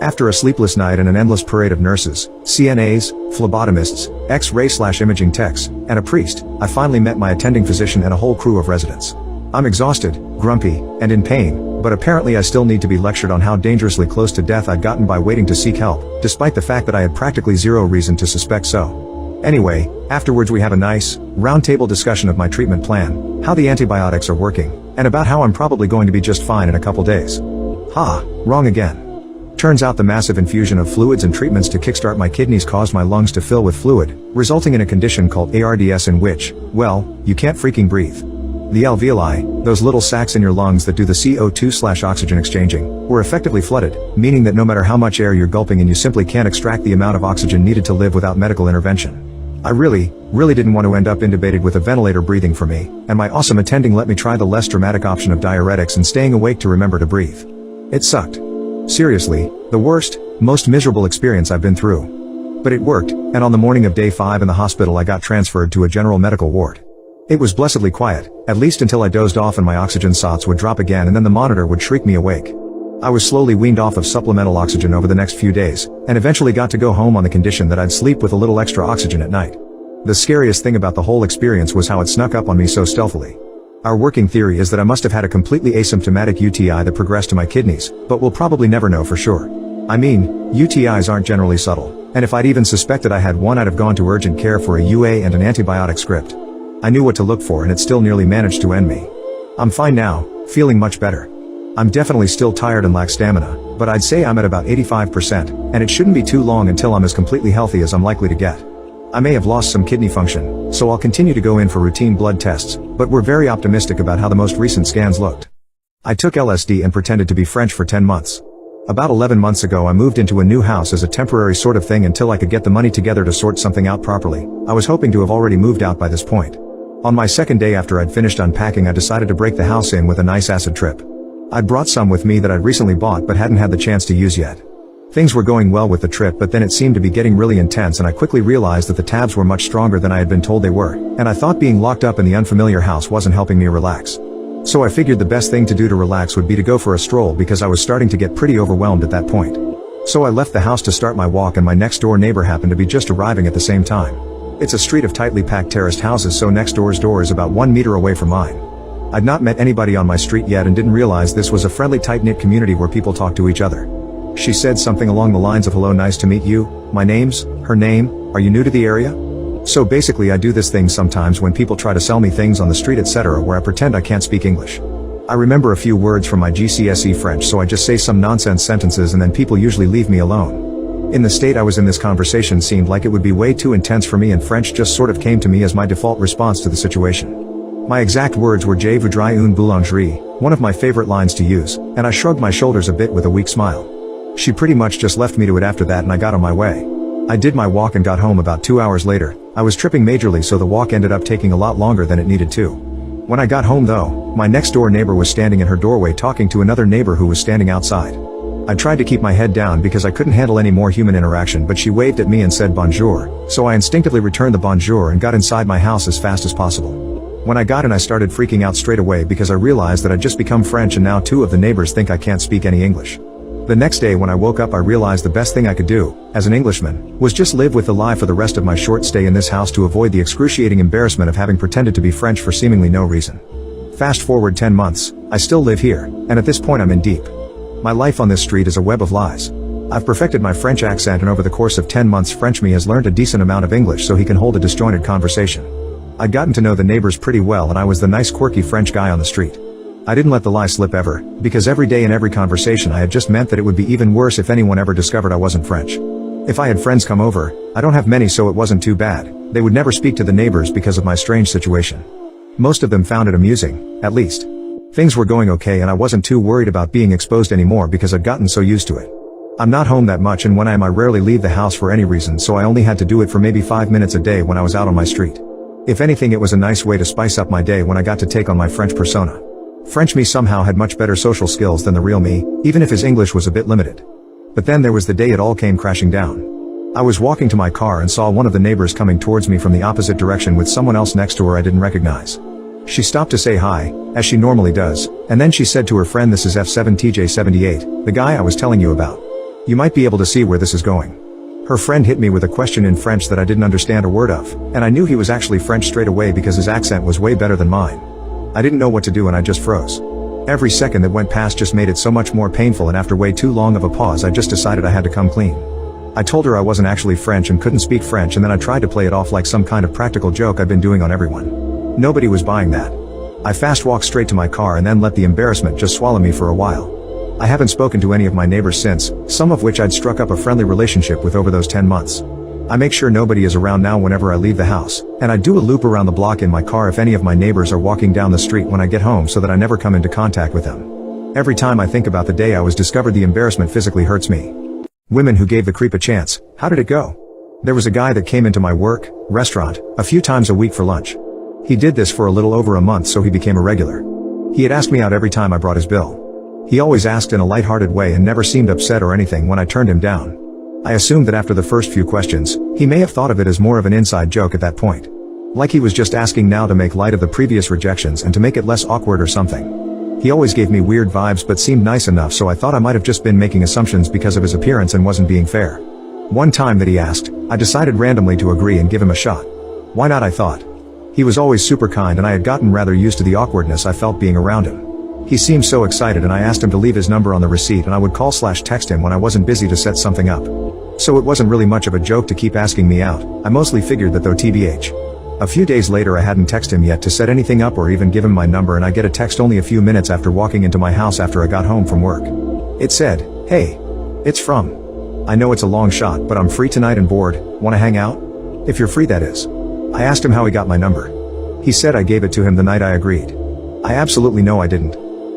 After a sleepless night and an endless parade of nurses, CNAs, phlebotomists, X-ray/imaging techs, and a priest, I finally met my attending physician and a whole crew of residents. I'm exhausted, grumpy, and in pain, but apparently I still need to be lectured on how dangerously close to death I'd gotten by waiting to seek help, despite the fact that I had practically zero reason to suspect so. Anyway, afterwards we have a nice, roundtable discussion of my treatment plan, how the antibiotics are working, and about how I'm probably going to be just fine in a couple days. Ha, wrong again. Turns out the massive infusion of fluids and treatments to kickstart my kidneys caused my lungs to fill with fluid, resulting in a condition called ARDS in which, well, you can't freaking breathe. The alveoli, those little sacs in your lungs that do the CO2/oxygen exchanging, were effectively flooded, meaning that no matter how much air you're gulping in you simply can't extract the amount of oxygen needed to live without medical intervention. I really didn't want to end up intubated with a ventilator breathing for me, and my awesome attending let me try the less dramatic option of diuretics and staying awake to remember to breathe. It sucked. Seriously, the worst, most miserable experience I've been through. But it worked, and on the morning of day 5 in the hospital I got transferred to a general medical ward. It was blessedly quiet, at least until I dozed off and my oxygen shots would drop again and then the monitor would shriek me awake. I was slowly weaned off of supplemental oxygen over the next few days, and eventually got to go home on the condition that I'd sleep with a little extra oxygen at night. The scariest thing about the whole experience was how it snuck up on me so stealthily. Our working theory is that I must have had a completely asymptomatic UTI that progressed to my kidneys, but we'll probably never know for sure. I mean, UTIs aren't generally subtle, and if I'd even suspected I had one I'd have gone to urgent care for a UA and an antibiotic script. I knew what to look for and it still nearly managed to end me. I'm fine now, feeling much better. I'm definitely still tired and lack stamina, but I'd say I'm at about 85%, and it shouldn't be too long until I'm as completely healthy as I'm likely to get. I may have lost some kidney function, so I'll continue to go in for routine blood tests, but we're very optimistic about how the most recent scans looked. I took LSD and pretended to be French for 10 months. About 11 months ago I moved into a new house as a temporary sort of thing until I could get the money together to sort something out properly. I was hoping to have already moved out by this point. On my second day after I'd finished unpacking I decided to break the house in with a nice acid trip. I'd brought some with me that I'd recently bought but hadn't had the chance to use yet. Things were going well with the trip but then it seemed to be getting really intense and I quickly realized that the tabs were much stronger than I had been told they were, and I thought being locked up in the unfamiliar house wasn't helping me relax. So I figured the best thing to do to relax would be to go for a stroll because I was starting to get pretty overwhelmed at that point. So I left the house to start my walk and my next door neighbor happened to be just arriving at the same time. It's a street of tightly packed terraced houses so next door's door is about 1 meter away from mine. I'd not met anybody on my street yet and didn't realize this was a friendly tight-knit community where people talk to each other. She said something along the lines of hello, nice to meet you, my name's, her name, are you new to the area? So basically I do this thing sometimes when people try to sell me things on the street etc. where I pretend I can't speak English. I remember a few words from my GCSE French so I just say some nonsense sentences and then people usually leave me alone. In the state I was in this conversation seemed like it would be way too intense for me and French just sort of came to me as my default response to the situation. My exact words were Je voudrais une boulangerie, one of my favorite lines to use, and I shrugged my shoulders a bit with a weak smile. She pretty much just left me to it after that and I got on my way. I did my walk and got home about 2 hours later. I was tripping majorly so the walk ended up taking a lot longer than it needed to. When I got home though, my next door neighbor was standing in her doorway talking to another neighbor who was standing outside. I tried to keep my head down because I couldn't handle any more human interaction but she waved at me and said bonjour, so I instinctively returned the bonjour and got inside my house as fast as possible. When I got in I started freaking out straight away because I realized that I'd just become French and now 2 of the neighbors think I can't speak any English. The next day when I woke up I realized the best thing I could do, as an Englishman, was just live with the lie for the rest of my short stay in this house to avoid the excruciating embarrassment of having pretended to be French for seemingly no reason. Fast forward 10 months, I still live here, and at this point I'm in deep. My life on this street is a web of lies. I've perfected my French accent and over the course of 10 months French me has learned a decent amount of English so he can hold a disjointed conversation. I'd gotten to know the neighbors pretty well and I was the nice quirky French guy on the street. I didn't let the lie slip ever, because every day in every conversation I had just meant that it would be even worse if anyone ever discovered I wasn't French. If I had friends come over, I don't have many so it wasn't too bad, they would never speak to the neighbors because of my strange situation. Most of them found it amusing, at least. Things were going okay and I wasn't too worried about being exposed anymore because I'd gotten so used to it. I'm not home that much and when I am I rarely leave the house for any reason so I only had to do it for maybe 5 minutes a day when I was out on my street. If anything it was a nice way to spice up my day when I got to take on my French persona. French me somehow had much better social skills than the real me, even if his English was a bit limited. But then there was the day it all came crashing down. I was walking to my car and saw one of the neighbors coming towards me from the opposite direction with someone else next to her I didn't recognize. She stopped to say hi, as she normally does, and then she said to her friend this is F7TJ78, the guy I was telling you about. You might be able to see where this is going. Her friend hit me with a question in French that I didn't understand a word of, and I knew he was actually French straight away because his accent was way better than mine. I didn't know what to do and I just froze. Every second that went past just made it so much more painful and after way too long of a pause I just decided I had to come clean. I told her I wasn't actually French and couldn't speak French and then I tried to play it off like some kind of practical joke I'd been doing on everyone. Nobody was buying that. I fast walked straight to my car and then let the embarrassment just swallow me for a while. I haven't spoken to any of my neighbors since, some of which I'd struck up a friendly relationship with over those 10 months. I make sure nobody is around now whenever I leave the house, and I do a loop around the block in my car if any of my neighbors are walking down the street when I get home so that I never come into contact with them. Every time I think about the day I was discovered, the embarrassment physically hurts me. Women who gave the creep a chance, how did it go? There was a guy that came into my restaurant, a few times a week for lunch. He did this for a little over a month, so he became a regular. He had asked me out every time I brought his bill. He always asked in a lighthearted way and never seemed upset or anything when I turned him down. I assumed that after the first few questions, he may have thought of it as more of an inside joke at that point. Like he was just asking now to make light of the previous rejections and to make it less awkward or something. He always gave me weird vibes but seemed nice enough, so I thought I might have just been making assumptions because of his appearance and wasn't being fair. One time that he asked, I decided randomly to agree and give him a shot. Why not, I thought. He was always super kind and I had gotten rather used to the awkwardness I felt being around him. He seemed so excited and I asked him to leave his number on the receipt and I would call/text him when I wasn't busy to set something up. So it wasn't really much of a joke to keep asking me out. I mostly figured that though, tbh. A few days later I hadn't texted him yet to set anything up or even give him my number, and I get a text only a few minutes after walking into my house after I got home from work. It said, "Hey. It's from. I know it's a long shot, but I'm free tonight and bored. Wanna hang out? If you're free, that is." I asked him how he got my number. He said I gave it to him the night I agreed. I absolutely know I didn't.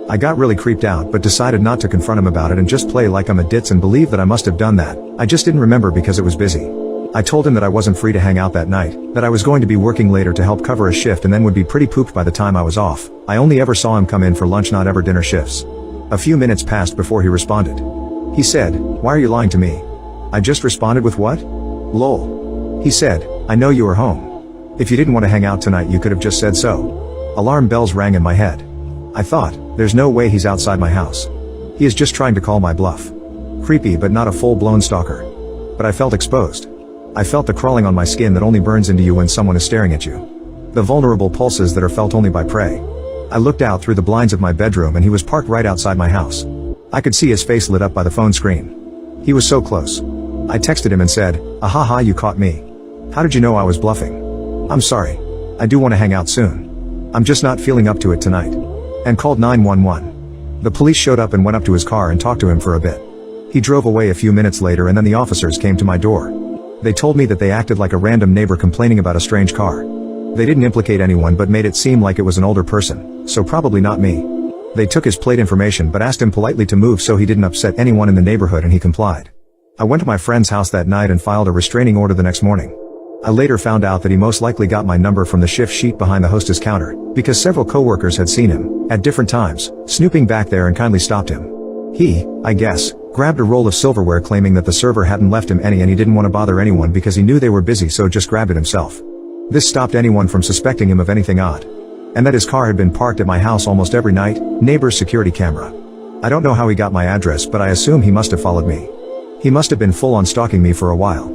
I got really creeped out but decided not to confront him about it and just play like I'm a ditz and believe that I must have done that. I just didn't remember because it was busy. I told him that I wasn't free to hang out that night, that I was going to be working later to help cover a shift and then would be pretty pooped by the time I was off. I only ever saw him come in for lunch, not ever dinner shifts. A few minutes passed before he responded. He said, "Why are you lying to me?" I just responded with, "What? Lol." He said, "I know you were home. If you didn't want to hang out tonight you could have just said so." Alarm bells rang in my head. I thought, there's no way he's outside my house. He is just trying to call my bluff. Creepy but not a full-blown stalker. But I felt exposed. I felt the crawling on my skin that only burns into you when someone is staring at you. The vulnerable pulses that are felt only by prey. I looked out through the blinds of my bedroom and he was parked right outside my house. I could see his face lit up by the phone screen. He was so close. I texted him and said, "Ahaha, you caught me. How did you know I was bluffing? I'm sorry. I do want to hang out soon. I'm just not feeling up to it tonight." And called 911. The police showed up and went up to his car and talked to him for a bit. He drove away a few minutes later and then the officers came to my door. They told me that they acted like a random neighbor complaining about a strange car. They didn't implicate anyone but made it seem like it was an older person, so probably not me. They took his plate information but asked him politely to move so he didn't upset anyone in the neighborhood, and he complied. I went to my friend's house that night and filed a restraining order the next morning. I later found out that he most likely got my number from the shift sheet behind the hostess counter, because several coworkers had seen him, at different times, snooping back there and kindly stopped him. He, I guess, grabbed a roll of silverware claiming that the server hadn't left him any and he didn't want to bother anyone because he knew they were busy, so just grabbed it himself. This stopped anyone from suspecting him of anything odd. And that his car had been parked at my house almost every night, neighbor's security camera. I don't know how he got my address, but I assume he must have followed me. He must have been full on stalking me for a while.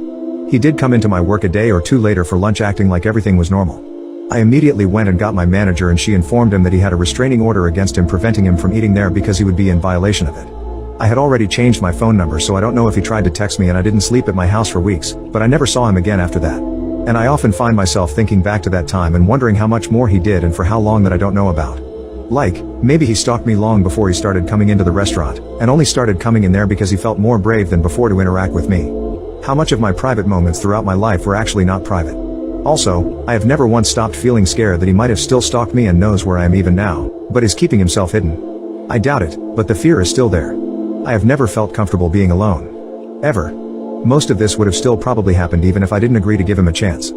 He did come into my work a day or two later for lunch acting like everything was normal. I immediately went and got my manager and she informed him that he had a restraining order against him preventing him from eating there because he would be in violation of it. I had already changed my phone number, so I don't know if he tried to text me, and I didn't sleep at my house for weeks, but I never saw him again after that. And I often find myself thinking back to that time and wondering how much more he did and for how long that I don't know about. Like, maybe he stalked me long before he started coming into the restaurant, and only started coming in there because he felt more brave than before to interact with me. How much of my private moments throughout my life were actually not private? Also, I have never once stopped feeling scared that he might have still stalked me and knows where I am even now, but is keeping himself hidden. I doubt it, but the fear is still there. I have never felt comfortable being alone. Ever. Most of this would have still probably happened even if I didn't agree to give him a chance.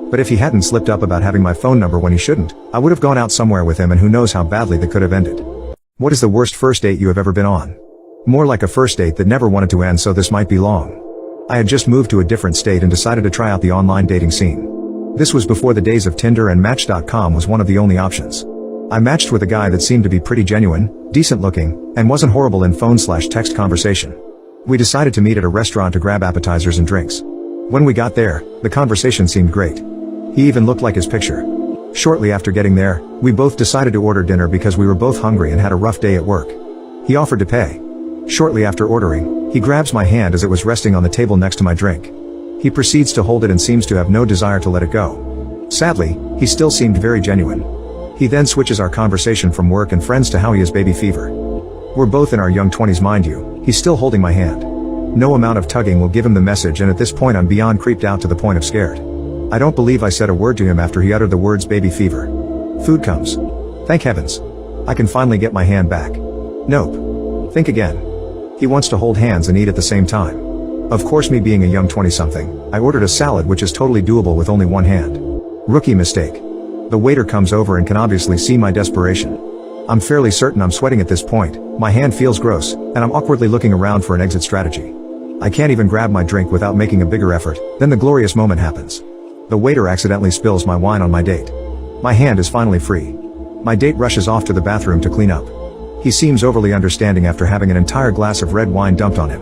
But if he hadn't slipped up about having my phone number when he shouldn't, I would have gone out somewhere with him, and who knows how badly that could have ended. What is the worst first date you have ever been on? More like a first date that never wanted to end, so this might be long. I had just moved to a different state and decided to try out the online dating scene. This was before the days of Tinder, and Match.com was one of the only options. I matched with a guy that seemed to be pretty genuine, decent looking, and wasn't horrible in phone/text conversation. We decided to meet at a restaurant to grab appetizers and drinks. When we got there, the conversation seemed great. He even looked like his picture. Shortly after getting there, we both decided to order dinner because we were both hungry and had a rough day at work. He offered to pay. Shortly after ordering, he grabs my hand as it was resting on the table next to my drink. He proceeds to hold it and seems to have no desire to let it go. Sadly, he still seemed very genuine. He then switches our conversation from work and friends to how he has baby fever. We're both in our young 20s, mind you. He's still holding my hand. No amount of tugging will give him the message, and at this point I'm beyond creeped out to the point of scared. I don't believe I said a word to him after he uttered the words baby fever. Food comes. Thank heavens. I can finally get my hand back. Nope. Think again. He wants to hold hands and eat at the same time. Of course, me being a young 20-something, I ordered a salad, which is totally doable with only one hand. Rookie mistake. The waiter comes over and can obviously see my desperation. I'm fairly certain I'm sweating at this point, my hand feels gross, and I'm awkwardly looking around for an exit strategy. I can't even grab my drink without making a bigger effort, then the glorious moment happens. The waiter accidentally spills my wine on my date. My hand is finally free. My date rushes off to the bathroom to clean up. He seems overly understanding after having an entire glass of red wine dumped on him.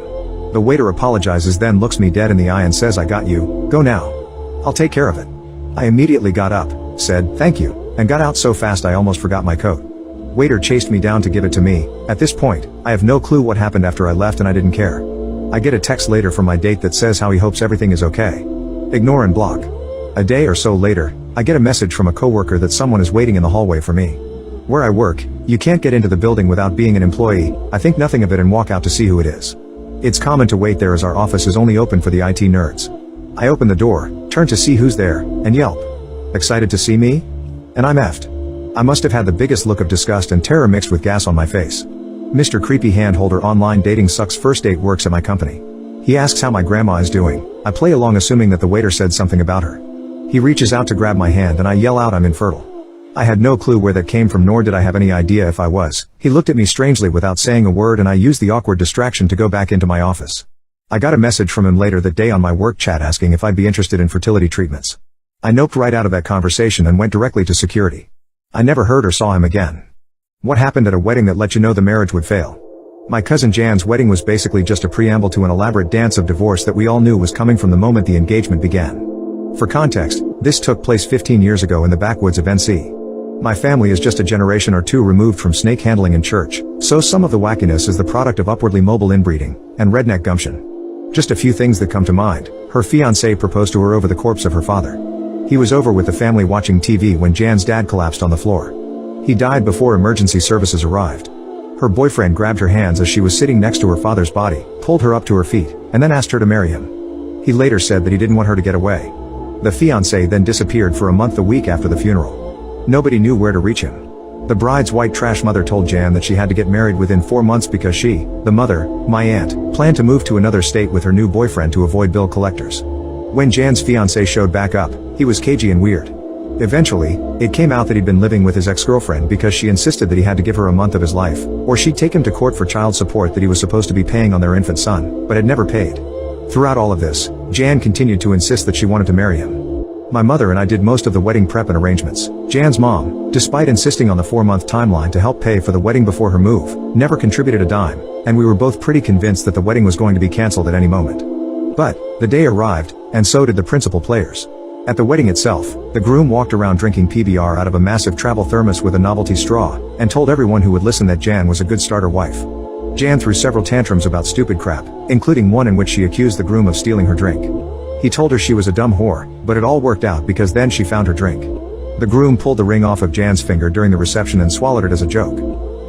The waiter apologizes, then looks me dead in the eye and says, "I got you, go now. I'll take care of it." I immediately got up, said, "Thank you," and got out so fast I almost forgot my coat. Waiter chased me down to give it to me. At this point, I have no clue what happened after I left, and I didn't care. I get a text later from my date that says how he hopes everything is okay. Ignore and block. A day or so later, I get a message from a coworker that someone is waiting in the hallway for me. Where I work, you can't get into the building without being an employee. I think nothing of it and walk out to see who it is. It's common to wait there as our office is only open for the IT nerds. I open the door, turn to see who's there, and yelp. Excited to see me? And I'm effed. I must have had the biggest look of disgust and terror mixed with gas on my face. Mr. Creepy Handholder Online Dating Sucks First Date works at my company. He asks how my grandma is doing. I play along assuming that the waiter said something about her. He reaches out to grab my hand and I yell out I'm infertile. I had no clue where that came from, nor did I have any idea if I was. He looked at me strangely without saying a word, and I used the awkward distraction to go back into my office. I got a message from him later that day on my work chat asking if I'd be interested in fertility treatments. I noped right out of that conversation and went directly to security. I never heard or saw him again. What happened at a wedding that let you know the marriage would fail? My cousin Jan's wedding was basically just a preamble to an elaborate dance of divorce that we all knew was coming from the moment the engagement began. For context, this took place 15 years ago in the backwoods of NC. My family is just a generation or two removed from snake handling in church, so some of the wackiness is the product of upwardly mobile inbreeding and redneck gumption. Just a few things that come to mind. Her fiancé proposed to her over the corpse of her father. He was over with the family watching TV when Jan's dad collapsed on the floor. He died before emergency services arrived. Her boyfriend grabbed her hands as she was sitting next to her father's body, pulled her up to her feet, and then asked her to marry him. He later said that he didn't want her to get away. The fiancé then disappeared for a month the week after the funeral. Nobody knew where to reach him. The bride's white trash mother told Jan that she had to get married within 4 months because she, the mother, my aunt, planned to move to another state with her new boyfriend to avoid bill collectors. When Jan's fiancé showed back up, he was cagey and weird. Eventually, it came out that he'd been living with his ex-girlfriend because she insisted that he had to give her a month of his life, or she'd take him to court for child support that he was supposed to be paying on their infant son, but had never paid. Throughout all of this, Jan continued to insist that she wanted to marry him. My mother and I did most of the wedding prep and arrangements. Jan's mom, despite insisting on the 4-month timeline to help pay for the wedding before her move, never contributed a dime, and we were both pretty convinced that the wedding was going to be cancelled at any moment. But, the day arrived, and so did the principal players. At the wedding itself, the groom walked around drinking PBR out of a massive travel thermos with a novelty straw, and told everyone who would listen that Jan was a good starter wife. Jan threw several tantrums about stupid crap, including one in which she accused the groom of stealing her drink. He told her she was a dumb whore, but it all worked out because then she found her drink. The groom pulled the ring off of Jan's finger during the reception and swallowed it as a joke.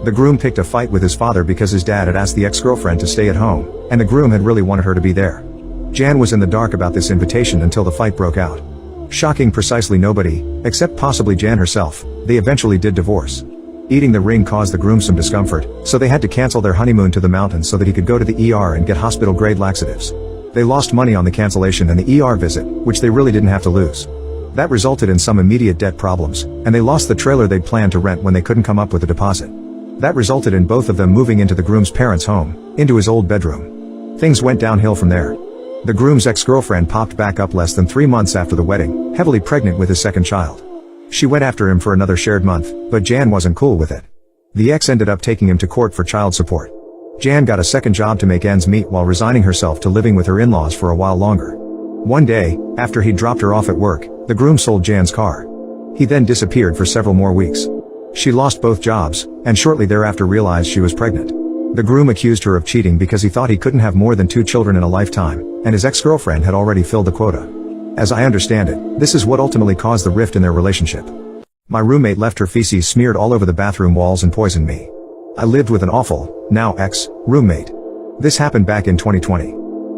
The groom picked a fight with his father because his dad had asked the ex-girlfriend to stay at home, and the groom had really wanted her to be there. Jan was in the dark about this invitation until the fight broke out. Shocking precisely nobody, except possibly Jan herself, they eventually did divorce. Eating the ring caused the groom some discomfort, so they had to cancel their honeymoon to the mountains so that he could go to the ER and get hospital-grade laxatives. They lost money on the cancellation and the ER visit, which they really didn't have to lose. That resulted in some immediate debt problems, and they lost the trailer they'd planned to rent when they couldn't come up with a deposit. That resulted in both of them moving into the groom's parents' home, into his old bedroom. Things went downhill from there. The groom's ex-girlfriend popped back up less than 3 months after the wedding, heavily pregnant with his second child. She went after him for another shared month, but Jan wasn't cool with it. The ex ended up taking him to court for child support. Jan got a second job to make ends meet while resigning herself to living with her in-laws for a while longer. One day, after he'd dropped her off at work, the groom sold Jan's car. He then disappeared for several more weeks. She lost both jobs, and shortly thereafter realized she was pregnant. The groom accused her of cheating because he thought he couldn't have more than 2 children in a lifetime, and his ex-girlfriend had already filled the quota. As I understand it, this is what ultimately caused the rift in their relationship. My roommate left her feces smeared all over the bathroom walls and poisoned me. I lived with an awful, now ex-roommate. This happened back in 2020.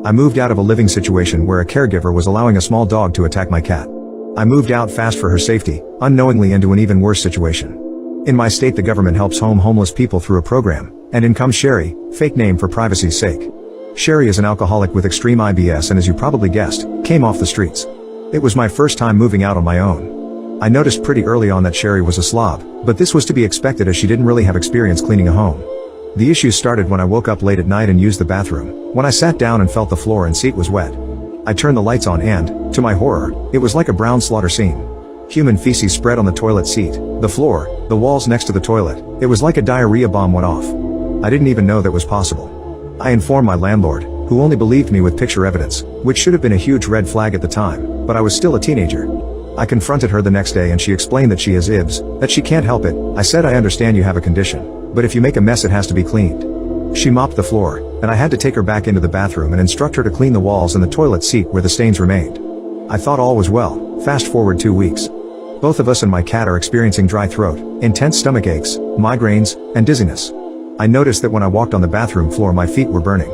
I moved out of a living situation where a caregiver was allowing a small dog to attack my cat. I moved out fast for her safety, unknowingly into an even worse situation. In my state, the government helps homeless people through a program, and in comes Sherry, fake name for privacy's sake. Sherry is an alcoholic with extreme IBS and, as you probably guessed, came off the streets. It was my first time moving out on my own. I noticed pretty early on that Sherry was a slob, but this was to be expected as she didn't really have experience cleaning a home. The issues started when I woke up late at night and used the bathroom. When I sat down and felt the floor and seat was wet. I turned the lights on and, to my horror, it was like a brown slaughter scene. Human feces spread on the toilet seat, the floor, the walls next to the toilet. It was like a diarrhea bomb went off. I didn't even know that was possible. I informed my landlord, who only believed me with picture evidence, which should have been a huge red flag at the time, but I was still a teenager. I confronted her the next day and she explained that she has IBS, that she can't help it. I said, I understand you have a condition, but if you make a mess it has to be cleaned. She mopped the floor, and I had to take her back into the bathroom and instruct her to clean the walls and the toilet seat where the stains remained. I thought all was well. Fast forward 2 weeks. Both of us and my cat are experiencing dry throat, intense stomach aches, migraines, and dizziness. I noticed that when I walked on the bathroom floor my feet were burning.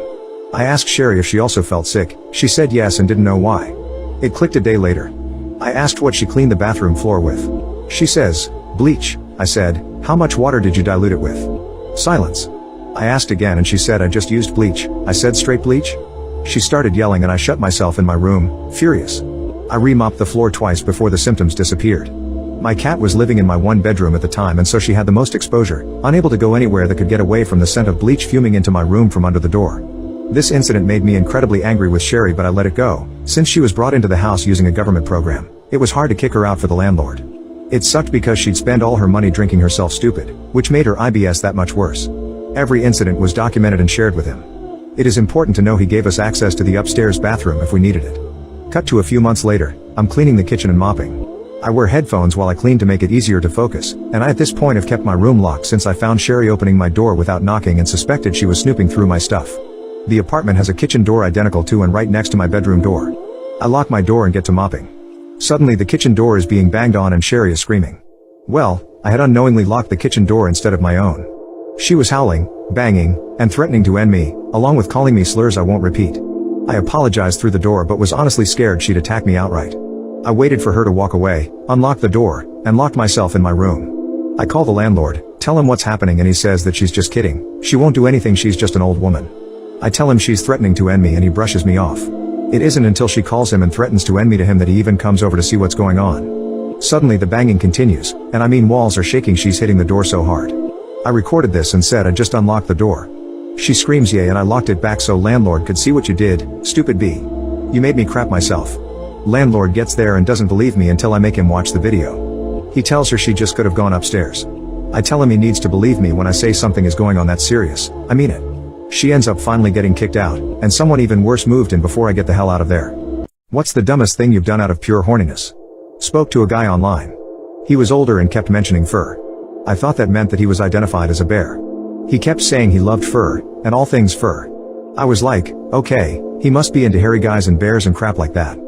I asked Sherry if she also felt sick. She said yes and didn't know why. It clicked a day later. I asked what she cleaned the bathroom floor with. She says, bleach. I said, how much water did you dilute it with? Silence. I asked again and she said, I just used bleach. I said, straight bleach? She started yelling and I shut myself in my room, furious. I re-mopped the floor twice before the symptoms disappeared. My cat was living in my one bedroom at the time and so she had the most exposure, unable to go anywhere that could get away from the scent of bleach fuming into my room from under the door. This incident made me incredibly angry with Sherry, but I let it go. Since she was brought into the house using a government program, it was hard to kick her out for the landlord. It sucked because she'd spend all her money drinking herself stupid, which made her IBS that much worse. Every incident was documented and shared with him. It is important to know he gave us access to the upstairs bathroom if we needed it. Cut to a few months later, I'm cleaning the kitchen and mopping. I wear headphones while I clean to make it easier to focus, and I at this point have kept my room locked since I found Sherry opening my door without knocking and suspected she was snooping through my stuff. The apartment has a kitchen door identical to and right next to my bedroom door. I lock my door and get to mopping. Suddenly the kitchen door is being banged on and Sherry is screaming. Well, I had unknowingly locked the kitchen door instead of my own. She was howling, banging, and threatening to end me, along with calling me slurs I won't repeat. I apologized through the door but was honestly scared she'd attack me outright. I waited for her to walk away, unlocked the door, and locked myself in my room. I call the landlord, tell him what's happening and he says that she's just kidding. She won't do anything, she's just an old woman. I tell him she's threatening to end me and he brushes me off. It isn't until she calls him and threatens to end me to him that he even comes over to see what's going on. Suddenly the banging continues, and I mean walls are shaking, she's hitting the door so hard. I recorded this and said I just unlocked the door. She screams yay and I locked it back so landlord could see what you did, stupid B. You made me crap myself. Landlord gets there and doesn't believe me until I make him watch the video. He tells her she just could have gone upstairs. I tell him he needs to believe me when I say something is going on that serious. I mean it. She ends up finally getting kicked out, and someone even worse moved in before I get the hell out of there. What's the dumbest thing you've done out of pure horniness? Spoke to a guy online. He was older and kept mentioning fur. I thought that meant that he was identified as a bear. He kept saying he loved fur, and all things fur. I was like, okay, he must be into hairy guys and bears and crap like that.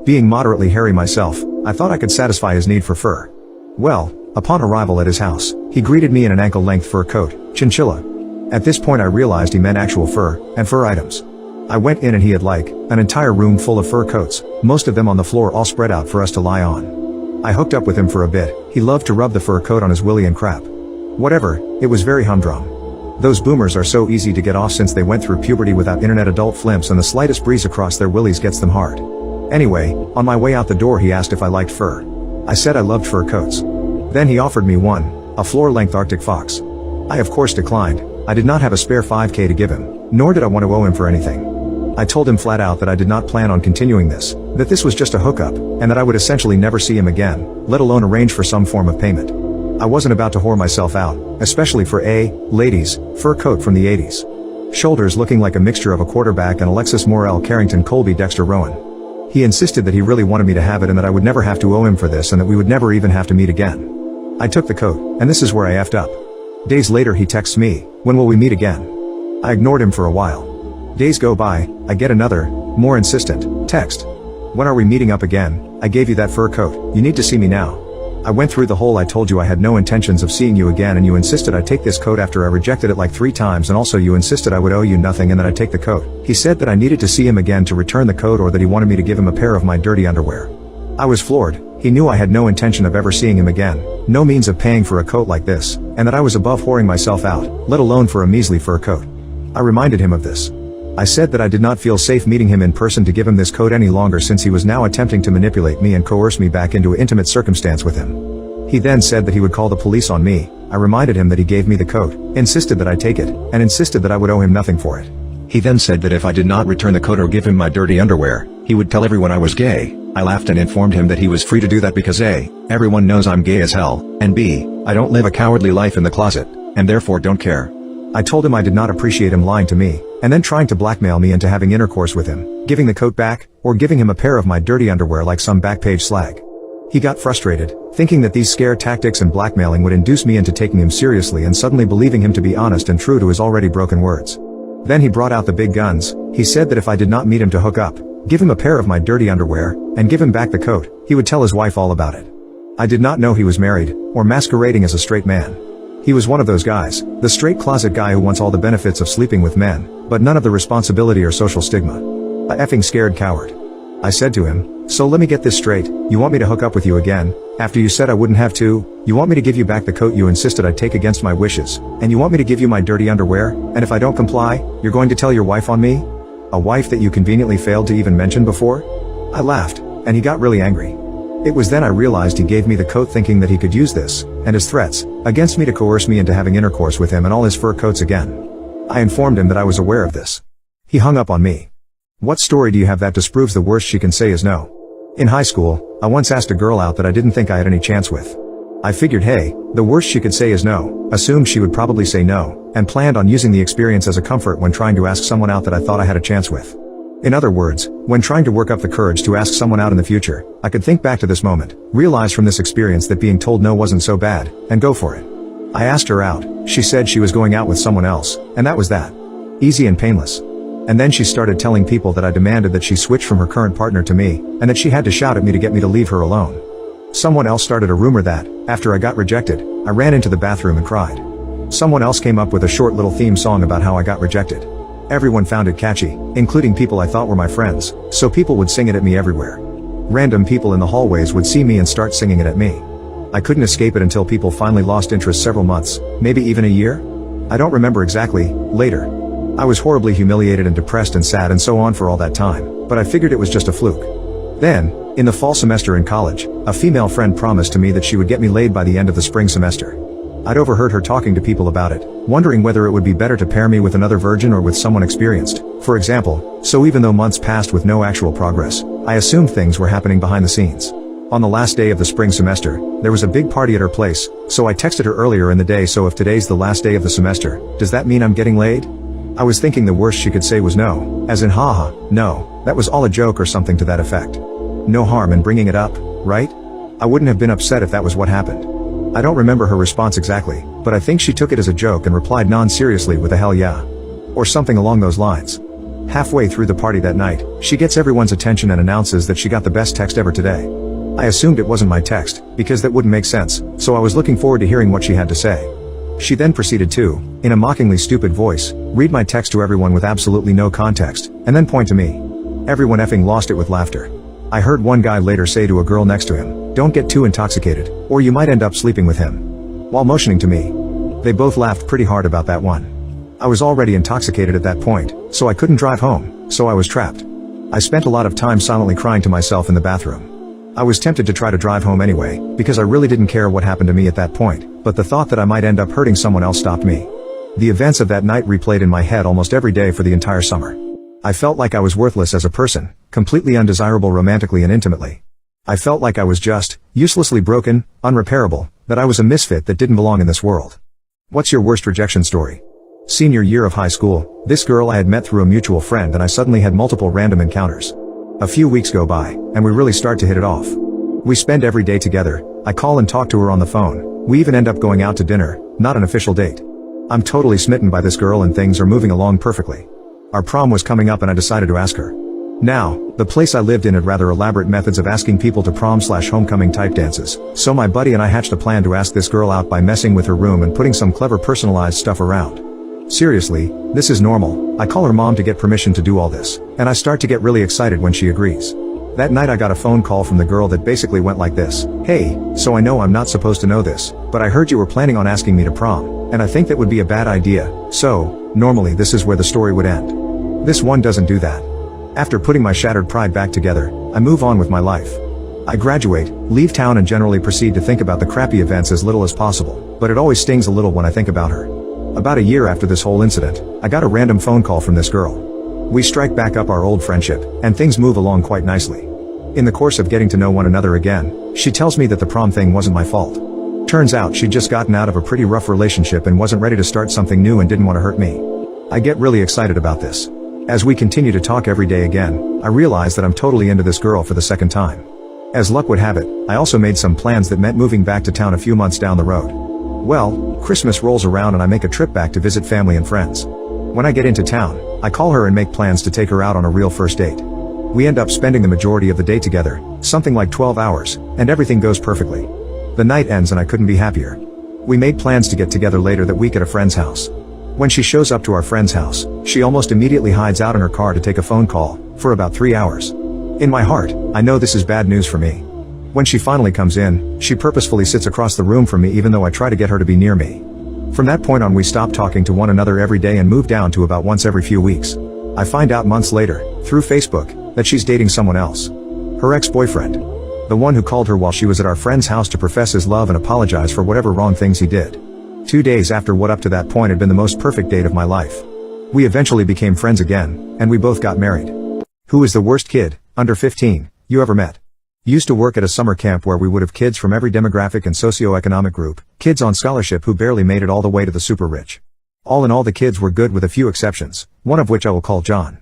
Being moderately hairy myself, I thought I could satisfy his need for fur. Well, upon arrival at his house, he greeted me in an ankle-length fur coat, chinchilla. At this point I realized he meant actual fur, and fur items. I went in and he had like, an entire room full of fur coats, most of them on the floor all spread out for us to lie on. I hooked up with him for a bit, he loved to rub the fur coat on his willy and crap. Whatever, it was very humdrum. Those boomers are so easy to get off since they went through puberty without internet adult flimps and the slightest breeze across their willies gets them hard. Anyway, on my way out the door he asked if I liked fur. I said I loved fur coats. Then he offered me one, a floor-length Arctic fox. I of course declined. I did not have a spare $5,000 to give him, nor did I want to owe him for anything. I told him flat out that I did not plan on continuing this, that this was just a hookup, and that I would essentially never see him again, let alone arrange for some form of payment. I wasn't about to whore myself out, especially for a, ladies, fur coat from the 80s. Shoulders looking like a mixture of a quarterback and Alexis Morel Carrington Colby Dexter Rowan. He insisted that he really wanted me to have it and that I would never have to owe him for this and that we would never even have to meet again. I took the coat, and this is where I effed up. Days later he texts me, when will we meet again? I ignored him for a while. Days go by, I get another, more insistent, text. When are we meeting up again? I gave you that fur coat, you need to see me now. I went through the whole I told you I had no intentions of seeing you again and you insisted I take this coat after I rejected it like 3 times and also you insisted I would owe you nothing and that I take the coat. He said that I needed to see him again to return the coat or that he wanted me to give him a pair of my dirty underwear. I was floored. He knew I had no intention of ever seeing him again, no means of paying for a coat like this, and that I was above whoring myself out, let alone for a measly fur coat. I reminded him of this. I said that I did not feel safe meeting him in person to give him this coat any longer since he was now attempting to manipulate me and coerce me back into an intimate circumstance with him. He then said that he would call the police on me. I reminded him that he gave me the coat, insisted that I take it, and insisted that I would owe him nothing for it. He then said that if I did not return the coat or give him my dirty underwear, he would tell everyone I was gay. I laughed and informed him that he was free to do that because A, everyone knows I'm gay as hell, and B, I don't live a cowardly life in the closet, and therefore don't care. I told him I did not appreciate him lying to me, and then trying to blackmail me into having intercourse with him, giving the coat back, or giving him a pair of my dirty underwear like some backpage slag. He got frustrated, thinking that these scare tactics and blackmailing would induce me into taking him seriously and suddenly believing him to be honest and true to his already broken words. Then he brought out the big guns. He said that if I did not meet him to hook up, give him a pair of my dirty underwear, and give him back the coat, he would tell his wife all about it. I did not know he was married, or masquerading as a straight man. He was one of those guys, the straight closet guy who wants all the benefits of sleeping with men, but none of the responsibility or social stigma. A effing scared coward. I said to him, so let me get this straight, you want me to hook up with you again, after you said I wouldn't have to, you want me to give you back the coat you insisted I'd take against my wishes, and you want me to give you my dirty underwear, and if I don't comply, you're going to tell your wife on me? A wife that you conveniently failed to even mention before? I laughed, and he got really angry. It was then I realized he gave me the coat thinking that he could use this, and his threats, against me to coerce me into having intercourse with him and all his fur coats again. I informed him that I was aware of this. He hung up on me. What story do you have that disproves the worst she can say is no? In high school, I once asked a girl out that I didn't think I had any chance with. I figured hey, the worst she could say is no, assumed she would probably say no, and planned on using the experience as a comfort when trying to ask someone out that I thought I had a chance with. In other words, when trying to work up the courage to ask someone out in the future, I could think back to this moment, realize from this experience that being told no wasn't so bad, and go for it. I asked her out, she said she was going out with someone else, and that was that. Easy and painless. And then she started telling people that I demanded that she switch from her current partner to me, and that she had to shout at me to get me to leave her alone. Someone else started a rumor that, after I got rejected, I ran into the bathroom and cried. Someone else came up with a short little theme song about how I got rejected. Everyone found it catchy, including people I thought were my friends, so people would sing it at me everywhere. Random people in the hallways would see me and start singing it at me. I couldn't escape it until people finally lost interest several months, maybe even a year? I don't remember exactly, later. I was horribly humiliated and depressed and sad and so on for all that time, but I figured it was just a fluke. Then, in the fall semester in college, a female friend promised to me that she would get me laid by the end of the spring semester. I'd overheard her talking to people about it, wondering whether it would be better to pair me with another virgin or with someone experienced, for example, so even though months passed with no actual progress, I assumed things were happening behind the scenes. On the last day of the spring semester, there was a big party at her place, so I texted her earlier in the day so if today's the last day of the semester, does that mean I'm getting laid? I was thinking the worst she could say was no, as in haha, no, that was all a joke or something to that effect. No harm in bringing it up, right? I wouldn't have been upset if that was what happened. I don't remember her response exactly, but I think she took it as a joke and replied non-seriously with a hell yeah. Or something along those lines. Halfway through the party that night, she gets everyone's attention and announces that she got the best text ever today. I assumed it wasn't my text, because that wouldn't make sense, so I was looking forward to hearing what she had to say. She then proceeded to, in a mockingly stupid voice, read my text to everyone with absolutely no context, and then point to me. Everyone effing lost it with laughter. I heard one guy later say to a girl next to him, "Don't get too intoxicated, or you might end up sleeping with him," while motioning to me. They both laughed pretty hard about that one. I was already intoxicated at that point, so I couldn't drive home, so I was trapped. I spent a lot of time silently crying to myself in the bathroom. I was tempted to try to drive home anyway, because I really didn't care what happened to me at that point, but the thought that I might end up hurting someone else stopped me. The events of that night replayed in my head almost every day for the entire summer. I felt like I was worthless as a person, completely undesirable romantically and intimately. I felt like I was just, uselessly broken, unrepairable, that I was a misfit that didn't belong in this world. What's your worst rejection story? Senior year of high school, this girl I had met through a mutual friend and I suddenly had multiple random encounters. A few weeks go by, and we really start to hit it off. We spend every day together, I call and talk to her on the phone, we even end up going out to dinner, not an official date. I'm totally smitten by this girl and things are moving along perfectly. Our prom was coming up and I decided to ask her. Now, the place I lived in had rather elaborate methods of asking people to prom/homecoming type dances, so my buddy and I hatched a plan to ask this girl out by messing with her room and putting some clever personalized stuff around. Seriously, this is normal. I call her mom to get permission to do all this, and I start to get really excited when she agrees. That night I got a phone call from the girl that basically went like this: "Hey, so I know I'm not supposed to know this, but I heard you were planning on asking me to prom, and I think that would be a bad idea, so, normally this is where the story would end. This one doesn't do that. After putting my shattered pride back together, I move on with my life. I graduate, leave town and generally proceed to think about the crappy events as little as possible, but it always stings a little when I think about her. About a year after this whole incident, I got a random phone call from this girl. We strike back up our old friendship, and things move along quite nicely. In the course of getting to know one another again, she tells me that the prom thing wasn't my fault. Turns out she'd just gotten out of a pretty rough relationship and wasn't ready to start something new and didn't want to hurt me. I get really excited about this. As we continue to talk every day again, I realize that I'm totally into this girl for the second time. As luck would have it, I also made some plans that meant moving back to town a few months down the road. Well, Christmas rolls around and I make a trip back to visit family and friends. When I get into town, I call her and make plans to take her out on a real first date. We end up spending the majority of the day together, something like 12 hours, and everything goes perfectly. The night ends and I couldn't be happier. We made plans to get together later that week at a friend's house. When she shows up to our friend's house, she almost immediately hides out in her car to take a phone call, for about 3 hours. In my heart, I know this is bad news for me. When she finally comes in, she purposefully sits across the room from me even though I try to get her to be near me. From that point on we stopped talking to one another every day and moved down to about once every few weeks. I find out months later, through Facebook, that she's dating someone else. Her ex-boyfriend. The one who called her while she was at our friend's house to profess his love and apologize for whatever wrong things he did. 2 days after what up to that point had been the most perfect date of my life. We eventually became friends again, and we both got married. Who is the worst kid, under 15, you ever met? Used to work at a summer camp where we would have kids from every demographic and socio-economic group, kids on scholarship who barely made it all the way to the super rich. All in all the kids were good with a few exceptions, one of which I will call John.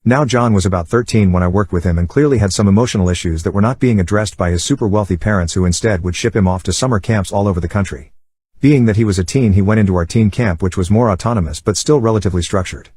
Now John was about 13 when I worked with him and clearly had some emotional issues that were not being addressed by his super wealthy parents who instead would ship him off to summer camps all over the country. Being that he was a teen, he went into our teen camp, which was more autonomous but still relatively structured.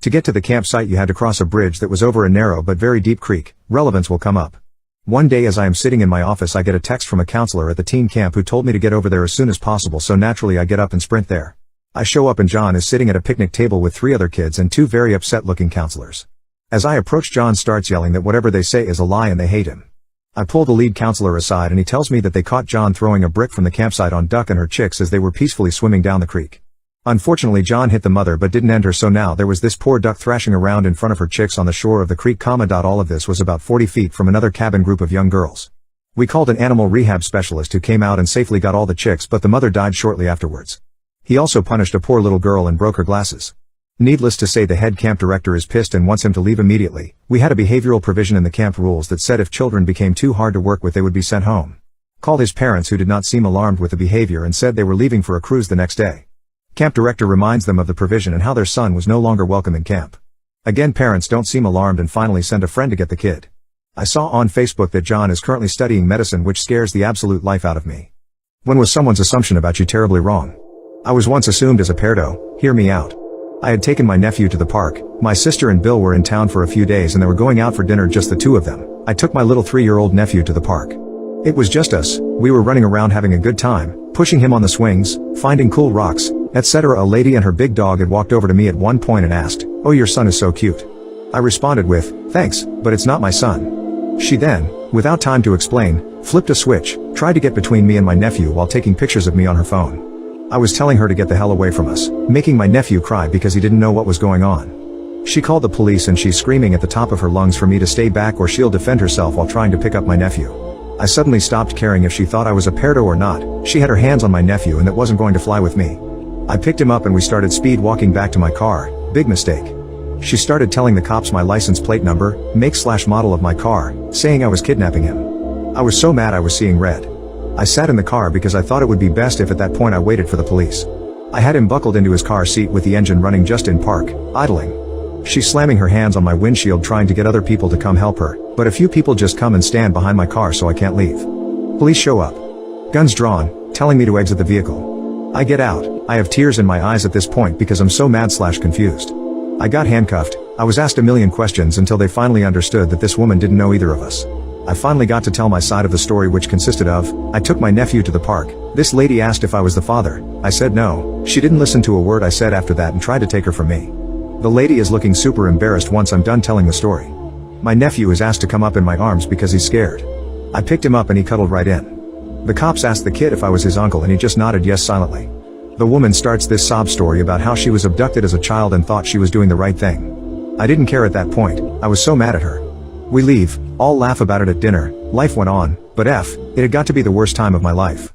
To get to the campsite you had to cross a bridge that was over a narrow but very deep creek. Relevance will come up. One day as I am sitting in my office I get a text from a counselor at the teen camp who told me to get over there as soon as possible, so naturally I get up and sprint there. I show up and John is sitting at a picnic table with 3 other kids and 2 very upset looking counselors. As I approach, John starts yelling that whatever they say is a lie and they hate him. I pull the lead counselor aside and he tells me that they caught John throwing a brick from the campsite on Duck and her chicks as they were peacefully swimming down the creek. Unfortunately John hit the mother but didn't end her, so now there was this poor duck thrashing around in front of her chicks on the shore of the creek. All of this was about 40 feet from another cabin group of young girls. We called an animal rehab specialist who came out and safely got all the chicks, but the mother died shortly afterwards. He also punished a poor little girl and broke her glasses. Needless to say, the head camp director is pissed and wants him to leave immediately. We had a behavioral provision in the camp rules that said if children became too hard to work with they would be sent home. Called his parents, who did not seem alarmed with the behavior and said they were leaving for a cruise the next day. Camp director reminds them of the provision and how their son was no longer welcome in camp. Again, parents don't seem alarmed and finally send a friend to get the kid. I saw on Facebook that John is currently studying medicine, which scares the absolute life out of me. When was someone's assumption about you terribly wrong? I was once assumed as a peardo. Hear me out. I had taken my nephew to the park. My sister and Bill were in town for a few days and they were going out for dinner, just the 2 of them. I took my little 3-year-old nephew to the park. It was just us. We were running around having a good time, pushing him on the swings, finding cool rocks, etc. A lady and her big dog had walked over to me at one point and asked, "Oh, your son is so cute." I responded with, "Thanks, but it's not my son." She then, without time to explain, flipped a switch, tried to get between me and my nephew while taking pictures of me on her phone. I was telling her to get the hell away from us, making my nephew cry because he didn't know what was going on. She called the police and she's screaming at the top of her lungs for me to stay back or she'll defend herself while trying to pick up my nephew. I suddenly stopped caring if she thought I was a peardo or not. She had her hands on my nephew and that wasn't going to fly with me. I picked him up and we started speed walking back to my car. Big mistake. She started telling the cops my license plate number, make/model of my car, saying I was kidnapping him. I was so mad I was seeing red. I sat in the car because I thought it would be best if at that point I waited for the police. I had him buckled into his car seat with the engine running just in park, idling. She's slamming her hands on my windshield trying to get other people to come help her, but a few people just come and stand behind my car so I can't leave. Police show up. Guns drawn, telling me to exit the vehicle. I get out. I have tears in my eyes at this point because I'm so mad/confused. I got handcuffed. I was asked a million questions until they finally understood that this woman didn't know either of us. I finally got to tell my side of the story, which consisted of, I took my nephew to the park. This lady asked if I was the father. I said no. She didn't listen to a word I said after that and tried to take her from me. The lady is looking super embarrassed once I'm done telling the story. My nephew is asked to come up in my arms because he's scared. I picked him up and he cuddled right in. The cops asked the kid if I was his uncle and he just nodded yes silently. The woman starts this sob story about how she was abducted as a child and thought she was doing the right thing. I didn't care at that point. I was so mad at her. We leave, all laugh about it at dinner. Life went on, but it had got to be the worst time of my life.